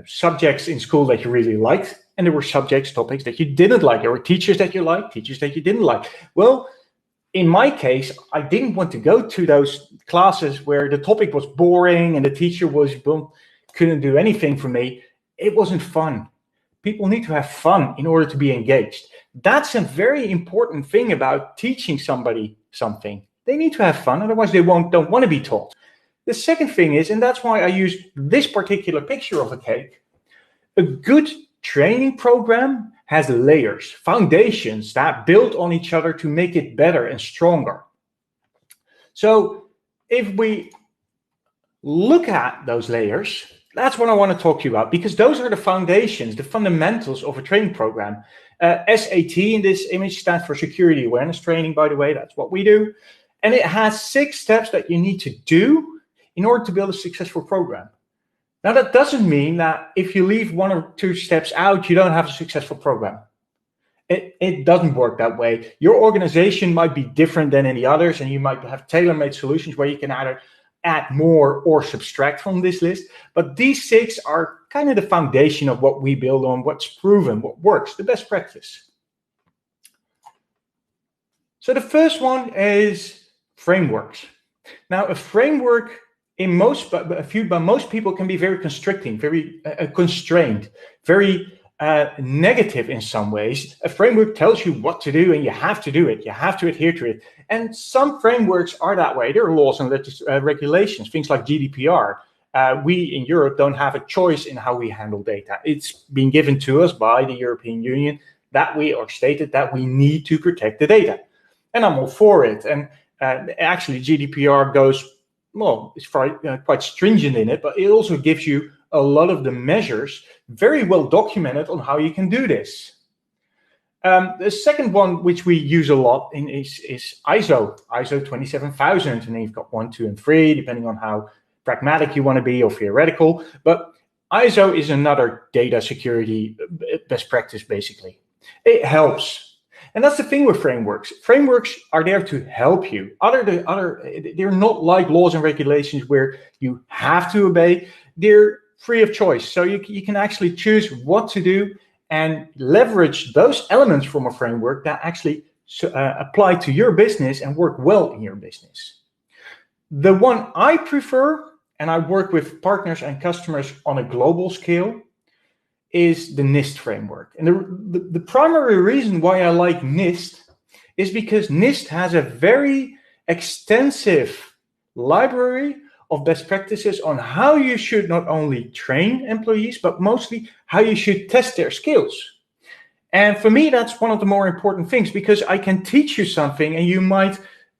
subjects in school that you really liked, and there were topics that you didn't like. There were teachers that you liked, teachers that you didn't like. Well, in my case, I didn't want to go to those classes where the topic was boring and the teacher couldn't do anything for me. It wasn't fun. People need to have fun in order to be engaged. That's a very important thing about teaching somebody something. They need to have fun, otherwise they don't want to be taught. The second thing is, and that's why I use this particular picture of a cake, a good training program has layers, foundations that build on each other to make it better and stronger. So if we look at those layers, that's what I want to talk to you about, because those are the foundations, the fundamentals of a training program. SAT in this image stands for Security Awareness Training, by the way. That's what we do. And it has 6 steps that you need to do in order to build a successful program. Now, that doesn't mean that if you leave 1 or 2 steps out, you don't have a successful program. It doesn't work that way. Your organization might be different than any others, and you might have tailor-made solutions where you can either add more or subtract from this list. But these 6 are kind of the foundation of what we build on, what's proven, what works, the best practice. So the first one is frameworks. Now, a framework by most people can be very constricting, very constrained, very negative in some ways. A framework tells you what to do and you have to do it. You have to adhere to it. And some frameworks are that way. There are laws and regulations, things like GDPR. We in Europe don't have a choice in how we handle data. It's been given to us by the European Union that we are stated that we need to protect the data. And I'm all for it. And actually GDPR goes, well, it's quite stringent in it, but it also gives you a lot of the measures very well documented on how you can do this. The second one, which we use a lot is ISO 27000, and then you've got 1, 2, and 3, depending on how pragmatic you want to be or theoretical. But ISO is another data security best practice, basically. It helps. And that's the thing with frameworks. Frameworks are there to help you. They're not like laws and regulations where you have to obey. They're free of choice. So you can actually choose what to do and leverage those elements from a framework that actually apply to your business and work well in your business. The one I prefer, and I work with partners and customers on a global scale, is the NIST framework. And the primary reason why I like NIST is because NIST has a very extensive library of best practices on how you should not only train employees, but mostly how you should test their skills. And for me, that's one of the more important things, because I can teach you something and you might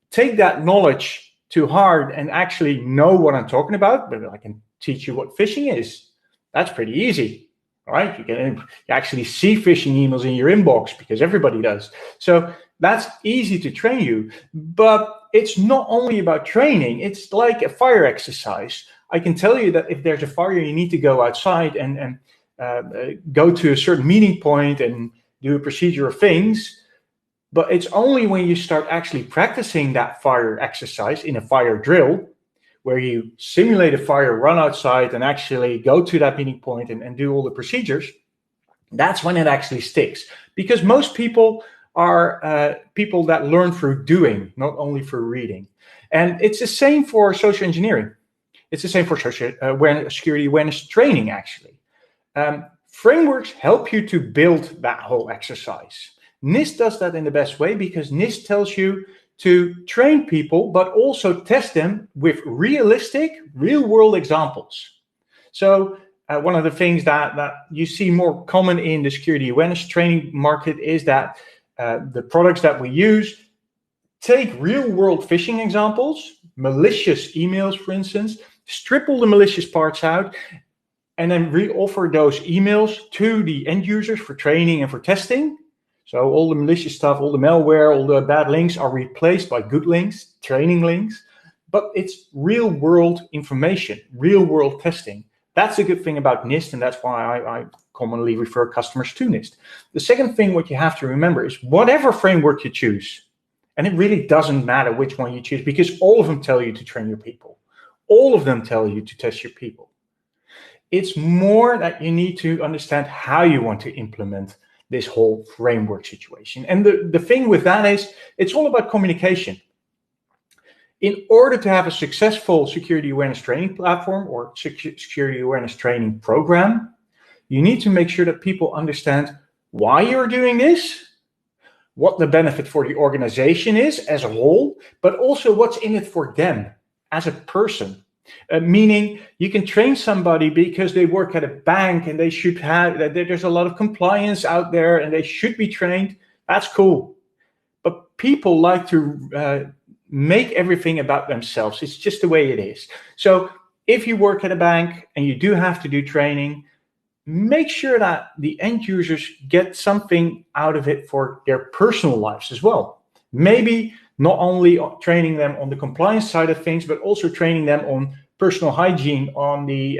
take that knowledge to heart and actually know what I'm talking about, but I can teach you what phishing is. That's pretty easy. All right, you actually see phishing emails in your inbox because everybody does. So that's easy to train you. But it's not only about training. It's like a fire exercise. I can tell you that if there's a fire, you need to go outside and go to a certain meeting point and do a procedure of things. But it's only when you start actually practicing that fire exercise in a fire drill, where you simulate a fire, run outside, and actually go to that meeting point and do all the procedures, that's when it actually sticks. Because most people are people that learn through doing, not only through reading. And it's the same for social engineering. It's the same for security awareness training, actually. Frameworks help you to build that whole exercise. NIST does that in the best way, because NIST tells you to train people, but also test them with realistic, real-world examples. So one of the things that you see more common in the security awareness training market is that the products that we use take real-world phishing examples, malicious emails, for instance, strip all the malicious parts out, and then re-offer those emails to the end users for training and for testing. So all the malicious stuff, all the malware, all the bad links are replaced by good links, training links. But it's real-world information, real-world testing. That's the good thing about NIST, and that's why I commonly refer customers to NIST. The second thing what you have to remember is whatever framework you choose, And it really doesn't matter which one you choose, because all of them tell you to train your people. All of them tell you to test your people. It's more that you need to understand how you want to implement this whole framework situation. And the thing with that is, it's all about communication. In order to have a successful security awareness training platform or security awareness training program, you need to make sure that people understand why you're doing this, what the benefit for the organization is as a whole, but also what's in it for them as a person. Meaning you can train somebody because they work at a bank and they should have, there's a lot of compliance out there and they should be trained. That's cool. But people like to make everything about themselves. It's just the way it is. So if you work at a bank and you do have to do training, make sure that the end users get something out of it for their personal lives as well. Maybe not only training them on the compliance side of things, but also training them on personal hygiene on the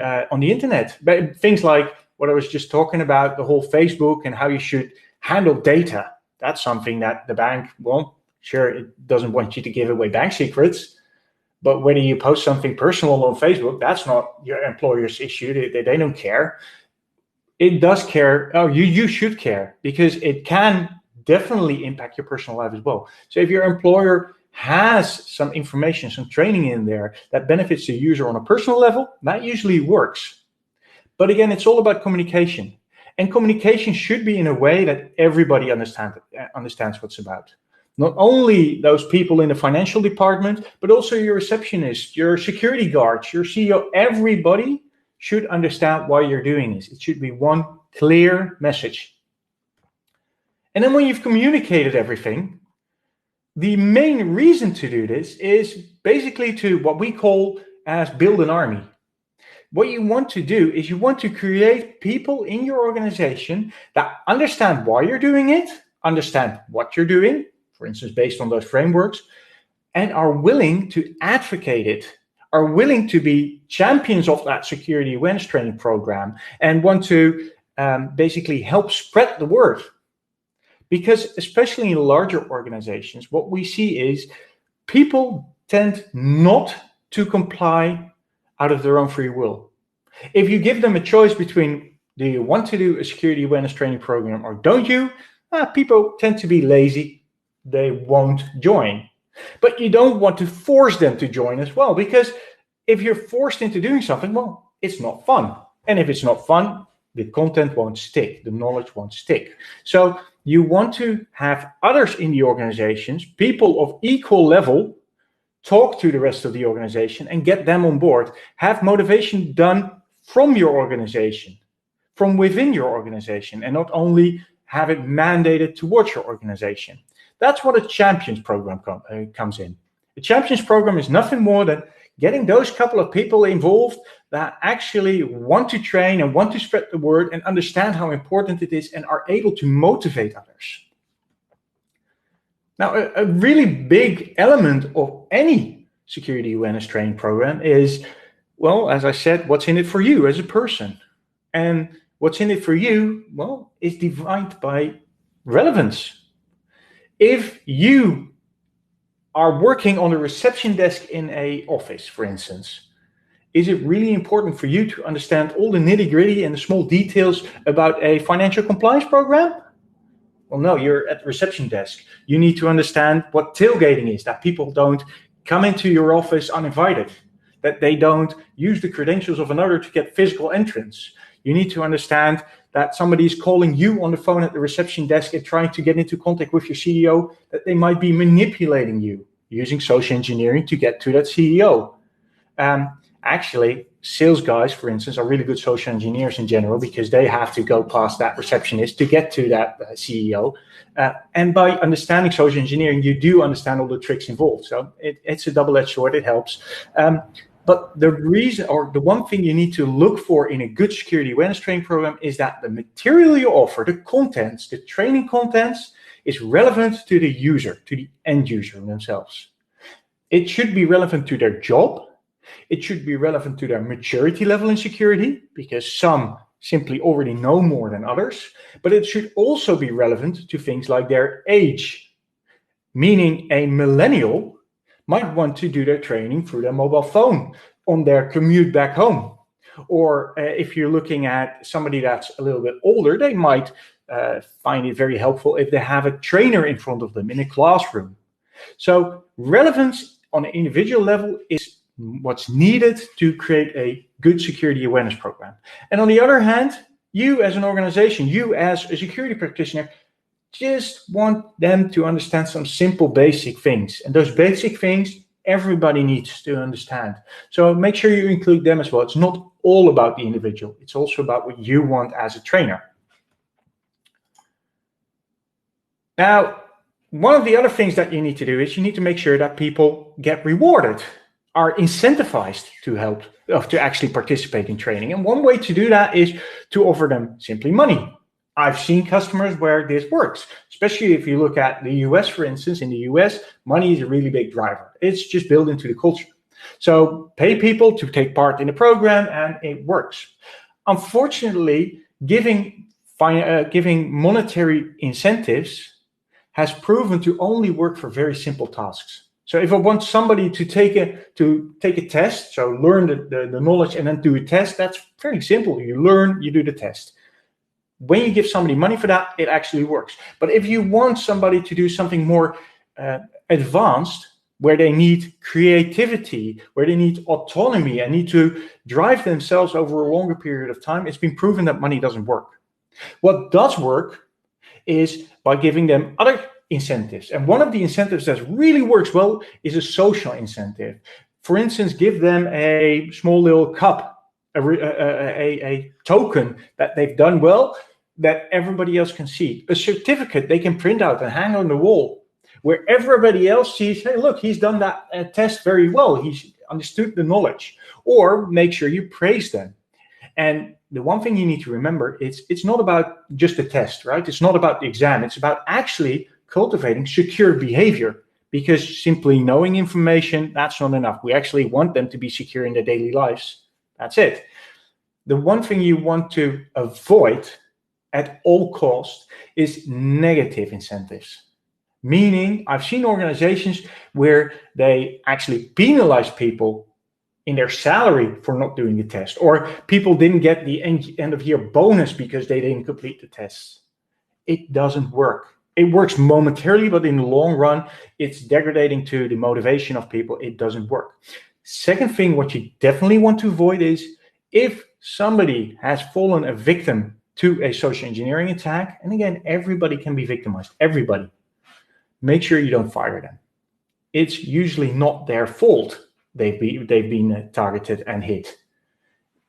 internet. But things like what I was just talking about, the whole Facebook and how you should handle data. That's something that the bank, well, sure, it doesn't want you to give away bank secrets, but whether you post something personal on Facebook, that's not your employer's issue. They don't care. It does care. Oh, you should care, because it can definitely impact your personal life as well. So if your employer has some information, some training in there that benefits the user on a personal level, that usually works. But again, it's all about communication. And communication should be in a way that everybody understands what's about. Not only those people in the financial department, but also your receptionist, your security guards, your CEO, everybody should understand why you're doing this. It should be one clear message. And then when you've communicated everything, the main reason to do this is basically to what we call as build an army. What you want to do is you want to create people in your organization that understand why you're doing it, understand what you're doing, for instance, based on those frameworks, and are willing to advocate it, are willing to be champions of that security awareness training program, and want to basically help spread the word. Because especially in larger organizations, what we see is people tend not to comply out of their own free will. If you give them a choice between, do you want to do a security awareness training program or don't you? People tend to be lazy. They won't join. But you don't want to force them to join as well, because if you're forced into doing something, well, it's not fun. And if it's not fun, the content won't stick, the knowledge won't stick. So you want to have others in the organizations, people of equal level, talk to the rest of the organization and get them on board. Have motivation done from your organization, from within your organization, and not only have it mandated towards your organization. That's what a champions program comes in. The champions program is nothing more than getting those couple of people involved that actually want to train and want to spread the word and understand how important it is and are able to motivate others. Now, a really big element of any security awareness training program is, well, as I said, what's in it for you as a person. And what's in it for you, well, is defined by relevance. If you are working on a reception desk in an office, for instance, is it really important for you to understand all the nitty-gritty and the small details about a financial compliance program? Well, no, you're at the reception desk. You need to understand what tailgating is, that people don't come into your office uninvited, that they don't use the credentials of another to get physical entrance. You need to understand that somebody is calling you on the phone at the reception desk and trying to get into contact with your CEO, that they might be manipulating you using social engineering to get to that CEO. Actually, sales guys, for instance, are really good social engineers in general, because they have to go past that receptionist to get to that CEO. And by understanding social engineering, you do understand all the tricks involved. So it's a double-edged sword. It helps. But the reason, or the one thing you need to look for in a good security awareness training program, is that the material you offer, the contents, the training contents, is relevant to the user, to the end user themselves. It should be relevant to their job. It should be relevant to their maturity level in security, because some simply already know more than others. But it should also be relevant to things like their age. meaning a millennial might want to do their training through their mobile phone on their commute back home. Or if you're looking at somebody that's a little bit older, they might find it very helpful if they have a trainer in front of them in a classroom. So relevance on an individual level is what's needed to create a good security awareness program. And on the other hand, you as an organization, you as a security practitioner, just want them to understand some simple basic things. And those basic things everybody needs to understand. So make sure you include them as well. It's not all about the individual. It's also about what you want as a trainer. Now, one of the other things that you need to do is you need to make sure that people get rewarded, are incentivized to help, to actually participate in training. And one way to do that is to offer them simply money. I've seen customers where this works, especially if you look at the US, for instance. In the US, money is a really big driver. It's just built into the culture. So pay people to take part in the program and it works. Unfortunately, giving monetary incentives has proven to only work for very simple tasks. So if I want somebody to take a test, so learn the knowledge and then do a test, that's fairly simple. You learn, you do the test. When you give somebody money for that, it actually works. But if you want somebody to do something more advanced, where they need creativity, where they need autonomy and need to drive themselves over a longer period of time, it's been proven that money doesn't work. What does work is by giving them other incentives. And one of the incentives that really works well is a social incentive. For instance, give them a small little cup, a token that they've done well, that everybody else can see. A certificate they can print out and hang on the wall, where everybody else sees, hey, look, he's done that test very well. He's understood the knowledge. Or make sure you praise them. And the one thing you need to remember is it's not about just a test, right? It's not about the exam. It's about actually cultivating secure behavior, because simply knowing information, that's not enough. We actually want them to be secure in their daily lives. That's it. The one thing you want to avoid at all costs is negative incentives. Meaning, I've seen organizations where they actually penalize people in their salary for not doing the test, or people didn't get the end of year bonus because they didn't complete the tests. It doesn't work. It works momentarily, but in the long run, it's degrading to the motivation of people. It doesn't work. Second thing, what you definitely want to avoid is if somebody has fallen a victim to a social engineering attack, and again, everybody can be victimized, everybody. Make sure you don't fire them. It's usually not their fault they've been targeted and hit.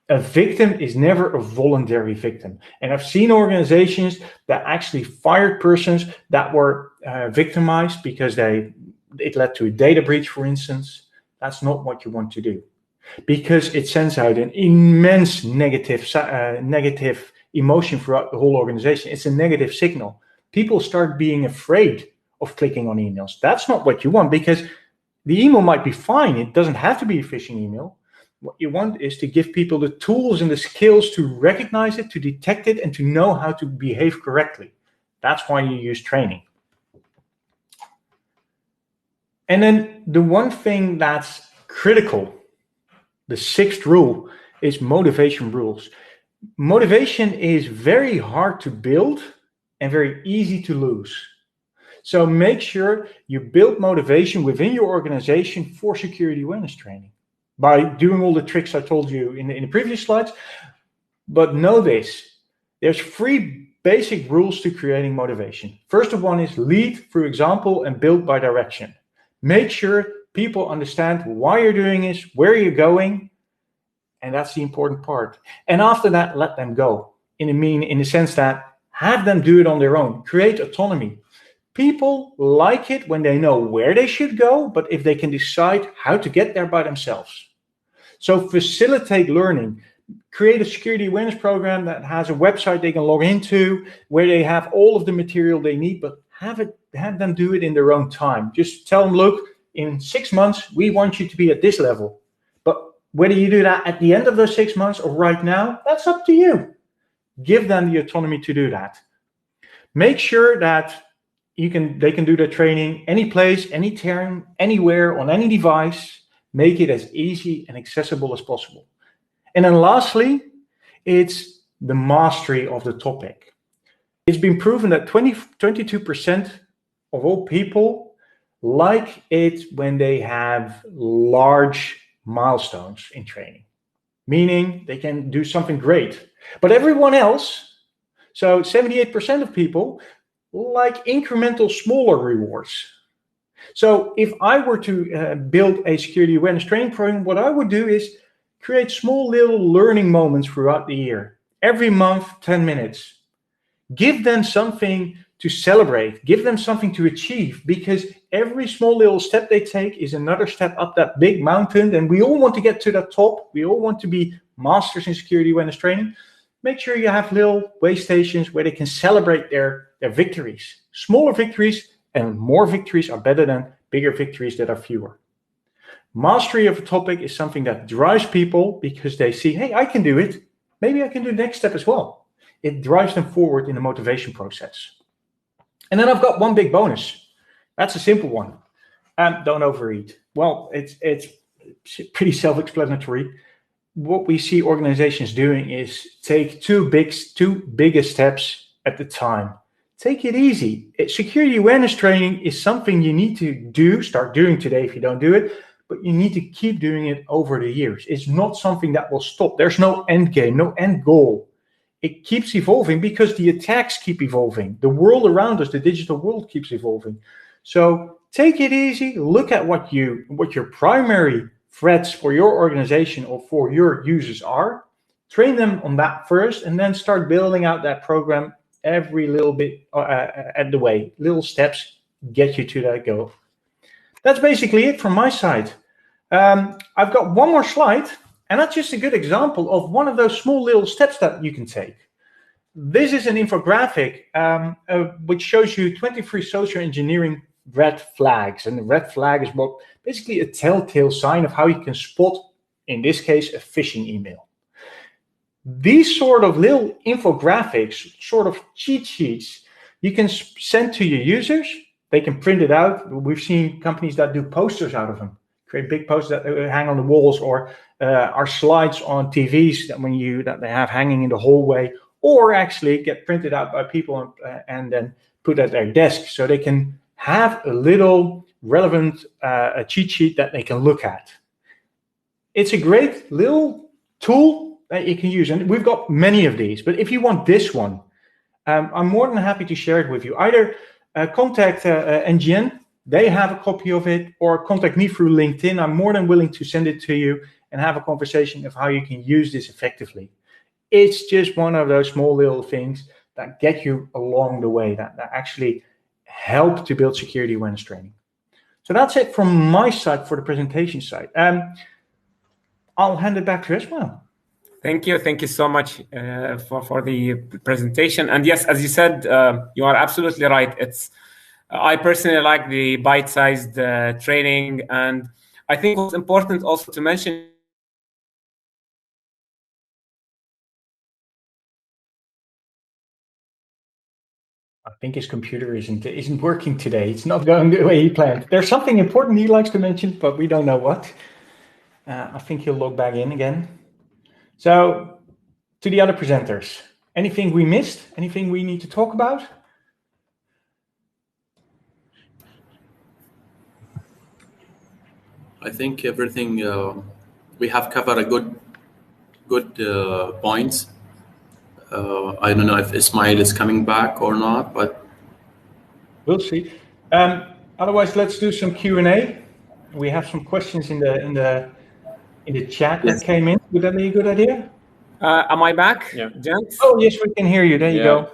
A victim is never a voluntary victim. And I've seen organizations that actually fired persons that were victimized because it led to a data breach, for instance. That's not what you want to do, because it sends out an immense negative emotion throughout the whole organization. It's a negative signal. People start being afraid of clicking on emails. That's not what you want, because the email might be fine. It doesn't have to be a phishing email. What you want is to give people the tools and the skills to recognize it, to detect it, and to know how to behave correctly. That's why you use training. And then the one thing that's critical, the sixth rule, is motivation rules. Motivation is very hard to build and very easy to lose. So make sure you build motivation within your organization for security awareness training by doing all the tricks I told you in the previous slides. But know this, there's 3 basic rules to creating motivation. First of one is lead through example and build by direction. Make sure people understand why you're doing this, where you're going, and that's the important part. And after that, let them go. In the sense that have them do it on their own. Create autonomy. People like it when they know where they should go, but if they can decide how to get there by themselves. So facilitate learning. Create a security awareness program that has a website they can log into, where they have all of the material they need, but have them do it in their own time. Just tell them, look, in 6 months, we want you to be at this level. But whether you do that at the end of those 6 months or right now, that's up to you. Give them the autonomy to do that. Make sure that they can do their training any place, any time, anywhere, on any device. Make it as easy and accessible as possible. And then lastly, it's the mastery of the topic. It's been proven that 22% of all people like it when they have large milestones in training, meaning they can do something great. But everyone else, so 78% of people, like incremental smaller rewards. So if I were to build a security awareness training program, what I would do is create small little learning moments throughout the year. Every month, 10 minutes. Give them something to celebrate. Give them something to achieve, because every small little step they take is another step up that big mountain. And we all want to get to the top. We all want to be masters in security awareness training. Make sure you have little way stations where they can celebrate their victories. Smaller victories and more victories are better than bigger victories that are fewer. Mastery of a topic is something that drives people because they see, hey, I can do it. Maybe I can do the next step as well. It drives them forward in the motivation process. And then I've got one big bonus. That's a simple one. Don't overeat. Well, it's pretty self-explanatory. What we see organizations doing is take two biggest steps at the time. Take it easy. Security awareness training is something you need to start doing today if you don't do it, but you need to keep doing it over the years. It's not something that will stop. There's no end game, no end goal. It keeps evolving because the attacks keep evolving. The world around us, the digital world, keeps evolving. So take it easy. Look at what your primary threats for your organization or for your users are. Train them on that first, and then start building out that program every little bit at the way. Little steps get you to that goal. That's basically it from my side. I've got one more slide, and that's just a good example of one of those small little steps that you can take. This is an infographic which shows you 23 social engineering red flags. And the red flag is basically a telltale sign of how you can spot, in this case, a phishing email. These sort of little infographics, sort of cheat sheets, you can send to your users. They can print it out. We've seen companies that do posters out of them, create big posters that hang on the walls, or are slides on TVs that they have hanging in the hallway, or actually get printed out by people and then put at their desk, so they can have a little relevant cheat sheet that they can look at. It's a great little tool that you can use, and we've got many of these. But if you want this one, I'm more than happy to share it with you. Either contact NGN, they have a copy of it, or contact me through LinkedIn. I'm more than willing to send it to you and have a conversation of how you can use this effectively. It's just one of those small little things that get you along the way, that actually help to build security awareness training. So that's it from my side for the presentation side. I'll hand it back to Ismail. Thank you so much for the presentation. And yes, as you said, you are absolutely right. I personally like the bite-sized training, and I think what's important also to mention. I think his computer isn't working today. It's not going the way he planned. There's something important he likes to mention, but we don't know what. I think he'll log back in again. So, to the other presenters, anything we missed? Anything we need to talk about? I think everything we have covered a good points. I don't know if Ismail is coming back or not, but we'll see. Otherwise, let's do some Q&A. We have some questions in the chat that came in. Would that be a good idea? Am I back, Yeah. gents? Oh yes, we can hear you. There you go.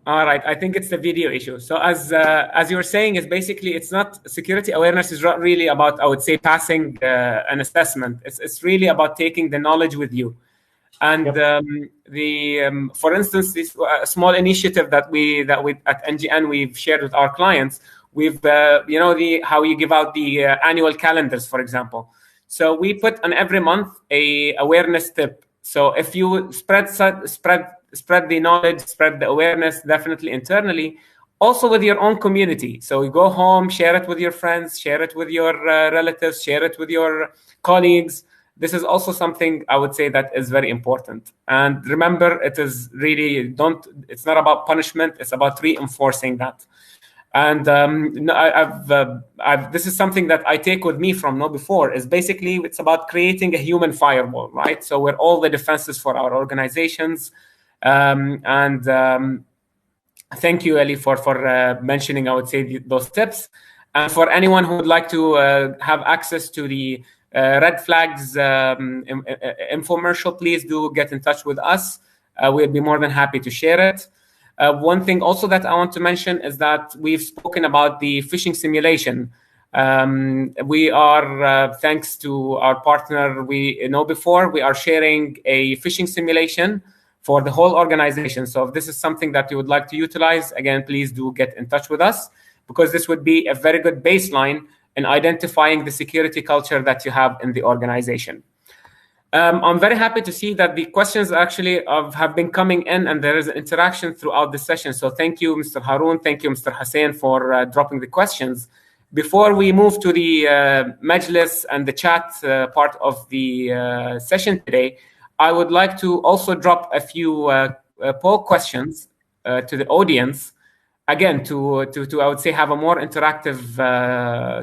All right. I think it's the video issue. So as you were saying, is basically it's not security awareness is not really about, I would say, passing an assessment. It's really about taking the knowledge with you. And for instance, this small initiative that we at NGN we've shared with our clients. We've how you give out the annual calendars, for example. So we put on every month a awareness tip. So if you spread the knowledge, spread the awareness, definitely internally, also with your own community. So you go home, share it with your friends, share it with your relatives, share it with your colleagues. This is also something I would say that is very important. And remember, it is really it's not about punishment, it's about reinforcing that. And this is something that I take with me from KnowBe4, is basically it's about creating a human firewall, right? So we're all the defenses for our organizations. Thank you, Eli, for mentioning, I would say, those tips. And for anyone who would like to have access to the red flags infomercial, please do get in touch with us. We'll be more than happy to share it. One thing also that I want to mention is that we've spoken about the phishing simulation. We are, thanks to our partner we KnowBe4, we are sharing a phishing simulation for the whole organization. So if this is something that you would like to utilize, again, please do get in touch with us, because this would be a very good baseline in identifying the security culture that you have in the organization. I'm very happy to see that the questions actually have been coming in, and there is interaction throughout the session. So thank you, Mr. Haroon. Thank you, Mr. Hussein, for dropping the questions. Before we move to the Majlis and the chat part of the session today, I would like to also drop a few poll questions to the audience, again, to I would say have a more interactive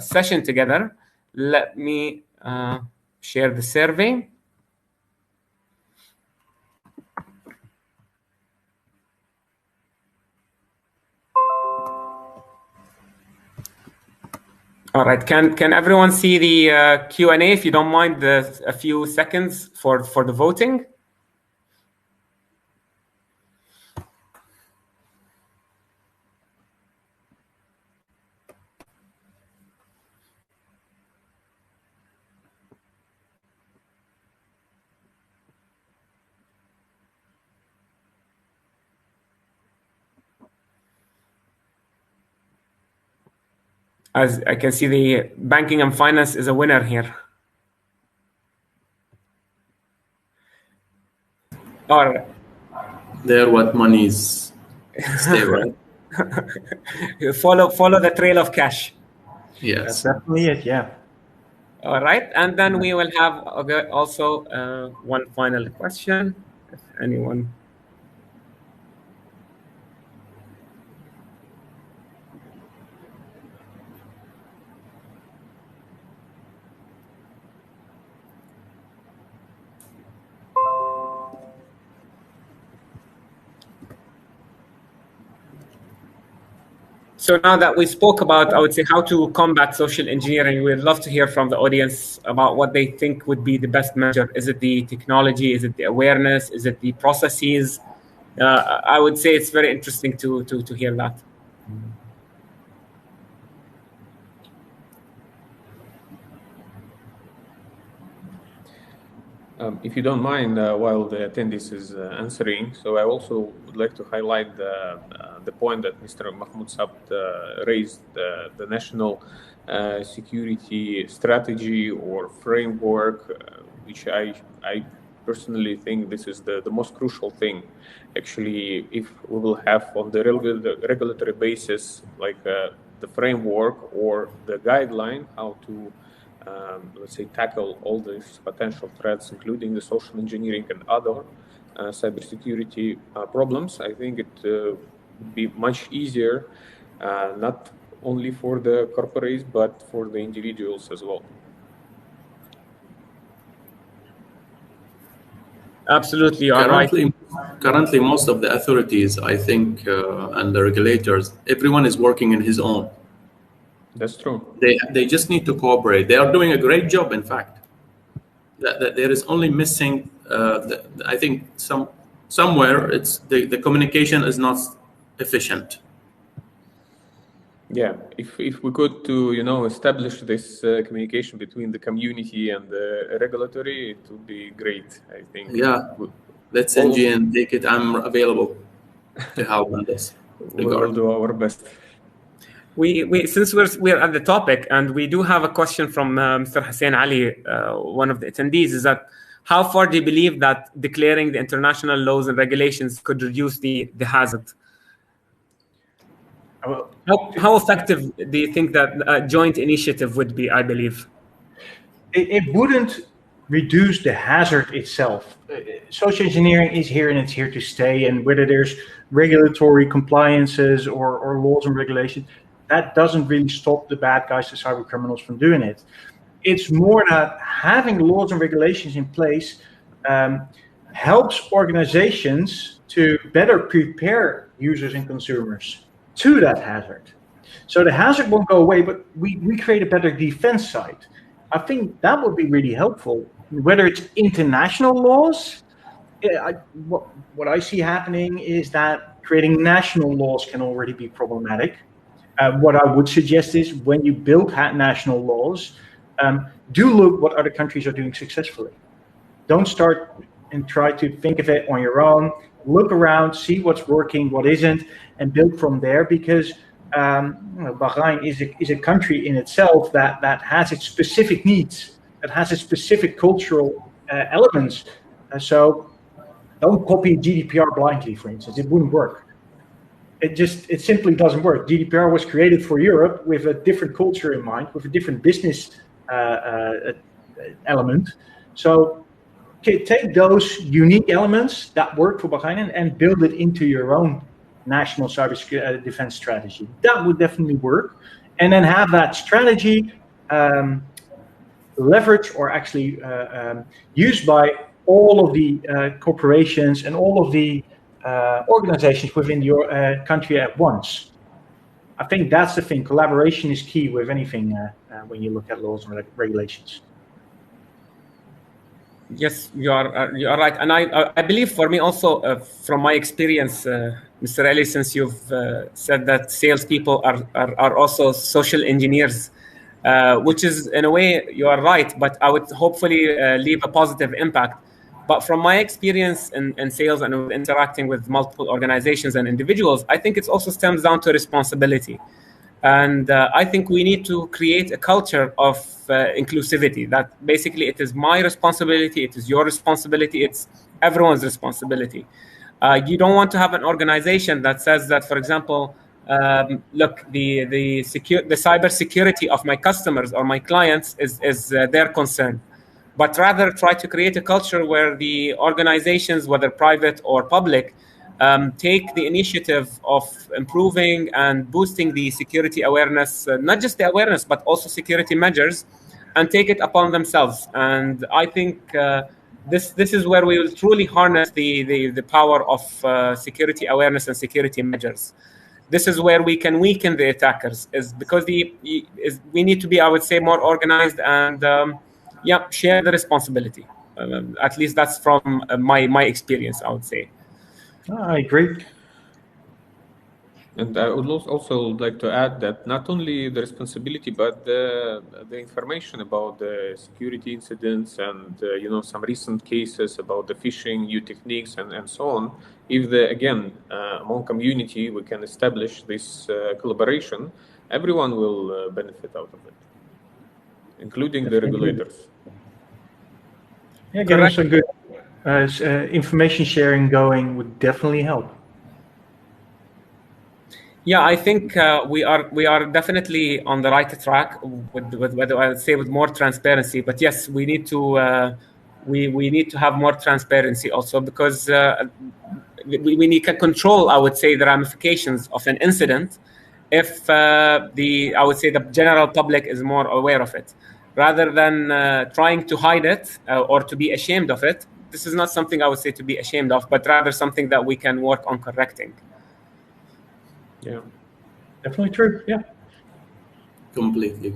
session together. Let me share the survey. All right, can everyone see the Q&A, if you don't mind, a few seconds for the voting? As I can see, the banking and finance is a winner here. All right. They're what monies stay, right? follow the trail of cash. Yes. That's definitely it, yeah. All right, and then we will have also one final question, if anyone. So now that we spoke about, I would say, how to combat social engineering, we'd love to hear from the audience about what they think would be the best measure. Is it the technology? Is it the awareness? Is it the processes? I would say it's very interesting to hear that. If you don't mind, while the attendees is answering, so I also would like to highlight the point that Mr. Mahmoud Sabt raised, the national security strategy or framework, which I personally think this is the most crucial thing. Actually, if we will have on the regulatory basis, like the framework or the guideline, how to let's say, tackle all these potential threats, including the social engineering and other cybersecurity problems, I think it would be much easier, not only for the corporates, but for the individuals as well. Absolutely, currently, most of the authorities, I think, and the regulators, everyone is working in his own. That's true. They just need to cooperate. They are doing a great job, in fact. That there is only missing, I think, somewhere it's the communication is not efficient. Yeah, if we could establish this communication between the community and the regulatory, it would be great, I think. Yeah, let's NGN take it. I'm available to help on this. We will do our best. Since we're at the topic, and we do have a question from Mr. Hussein Ali, one of the attendees, is that how far do you believe that declaring the international laws and regulations could reduce the hazard? How effective do you think that a joint initiative would be? I believe it wouldn't reduce the hazard itself. Social engineering is here and it's here to stay. And whether there's regulatory compliances or laws and regulations, that doesn't really stop the bad guys, the cyber criminals, from doing it. It's more that having laws and regulations in place helps organizations to better prepare users and consumers to that hazard. So the hazard won't go away, but we create a better defense side. I think that would be really helpful. Whether it's international laws, what I see happening is that creating national laws can already be problematic. What I would suggest is when you build national laws, do look what other countries are doing successfully. Don't start and try to think of it on your own. Look around, see what's working, what isn't, and build from there, because Bahrain is a country in itself that has its specific needs, that has its specific cultural elements. So don't copy GDPR blindly, for instance. It wouldn't work. It simply doesn't work. GDPR was created for Europe with a different culture in mind, with a different business element. So take those unique elements that work for Bahrain and build it into your own national cyber defense strategy. That would definitely work. And then have that strategy leveraged or actually used by all of the corporations and all of the organizations within your country at once. I think that's the thing. Collaboration is key with anything when you look at laws and regulations. Yes, you are right, and I believe for me also from my experience, Mr. Ali, since you've said that salespeople are also social engineers, which is in a way you are right, but I would hopefully leave a positive impact. But from my experience in sales and interacting with multiple organizations and individuals, I think it also stems down to responsibility. And I think we need to create a culture of inclusivity, that basically it is my responsibility, it is your responsibility, it's everyone's responsibility. You don't want to have an organization that says that, for example, look, the cyber security of my customers or my clients is their concern. But rather try to create a culture where the organizations, whether private or public, take the initiative of improving and boosting the security awareness, not just the awareness, but also security measures, and take it upon themselves. And I think this is where we will truly harness the power of security awareness and security measures. This is where we can weaken the attackers, is because we need to be, I would say, more organized and share the responsibility. At least that's from my experience, I would say. I agree. And I would also like to add that not only the responsibility, but the information about the security incidents and some recent cases about the phishing, new techniques, and so on. If among community we can establish this collaboration, everyone will benefit out of it, including the regulators. Yeah, getting some good information sharing going would definitely help. Yeah, I think we are definitely on the right track with whether I would say with more transparency. But yes, we need to we need to have more transparency also, because we need to control, I would say, the ramifications of an incident if I would say the general public is more aware of it, rather than trying to hide it or to be ashamed of it. This is not something I would say to be ashamed of, but rather something that we can work on correcting. Yeah, definitely true. Yeah, completely.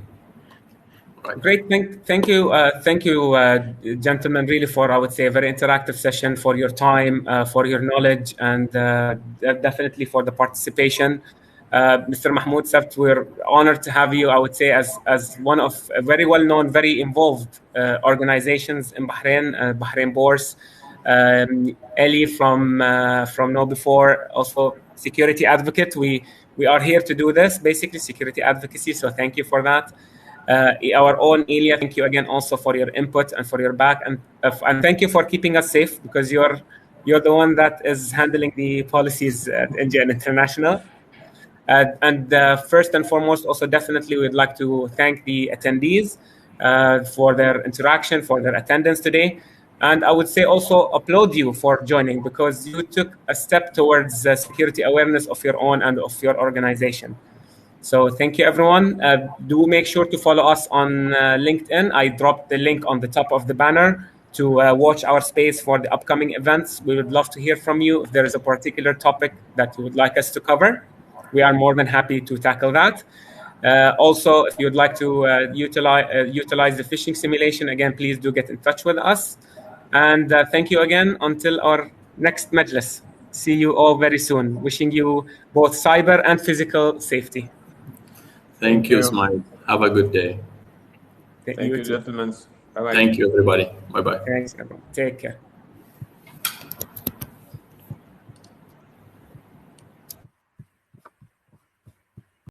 Great. Thank you, gentlemen, really for, I would say, a very interactive session, for your time, for your knowledge, and definitely for the participation. Mr. Mahmoud Saft, we're honored to have you, I would say, as one of a very well-known, very involved organizations in Bahrain, Bahrain Bourse. Eli from KnowBe4, also security advocate. We are here to do this, basically security advocacy. So thank you for that. Our own Ilya, thank you again also for your input and for your back, and thank you for keeping us safe, because you're the one that is handling the policies at NGN International. And first and foremost, also definitely we'd like to thank the attendees for their interaction, for their attendance today. And I would say also applaud you for joining, because you took a step towards security awareness of your own and of your organization. So thank you, everyone. Do make sure to follow us on LinkedIn. I dropped the link on the top of the banner to watch our space for the upcoming events. We would love to hear from you. If there is a particular topic that you would like us to cover, we are more than happy to tackle that. Also, if you'd like to utilize the phishing simulation, again, please do get in touch with us. And thank you again until our next Majlis. See you all very soon. Wishing you both cyber and physical safety. Thank you, Ismail. Have a good day. Thank you, gentlemen. Bye-bye. Thank you, everybody. Bye-bye. Thanks, everyone. Take care.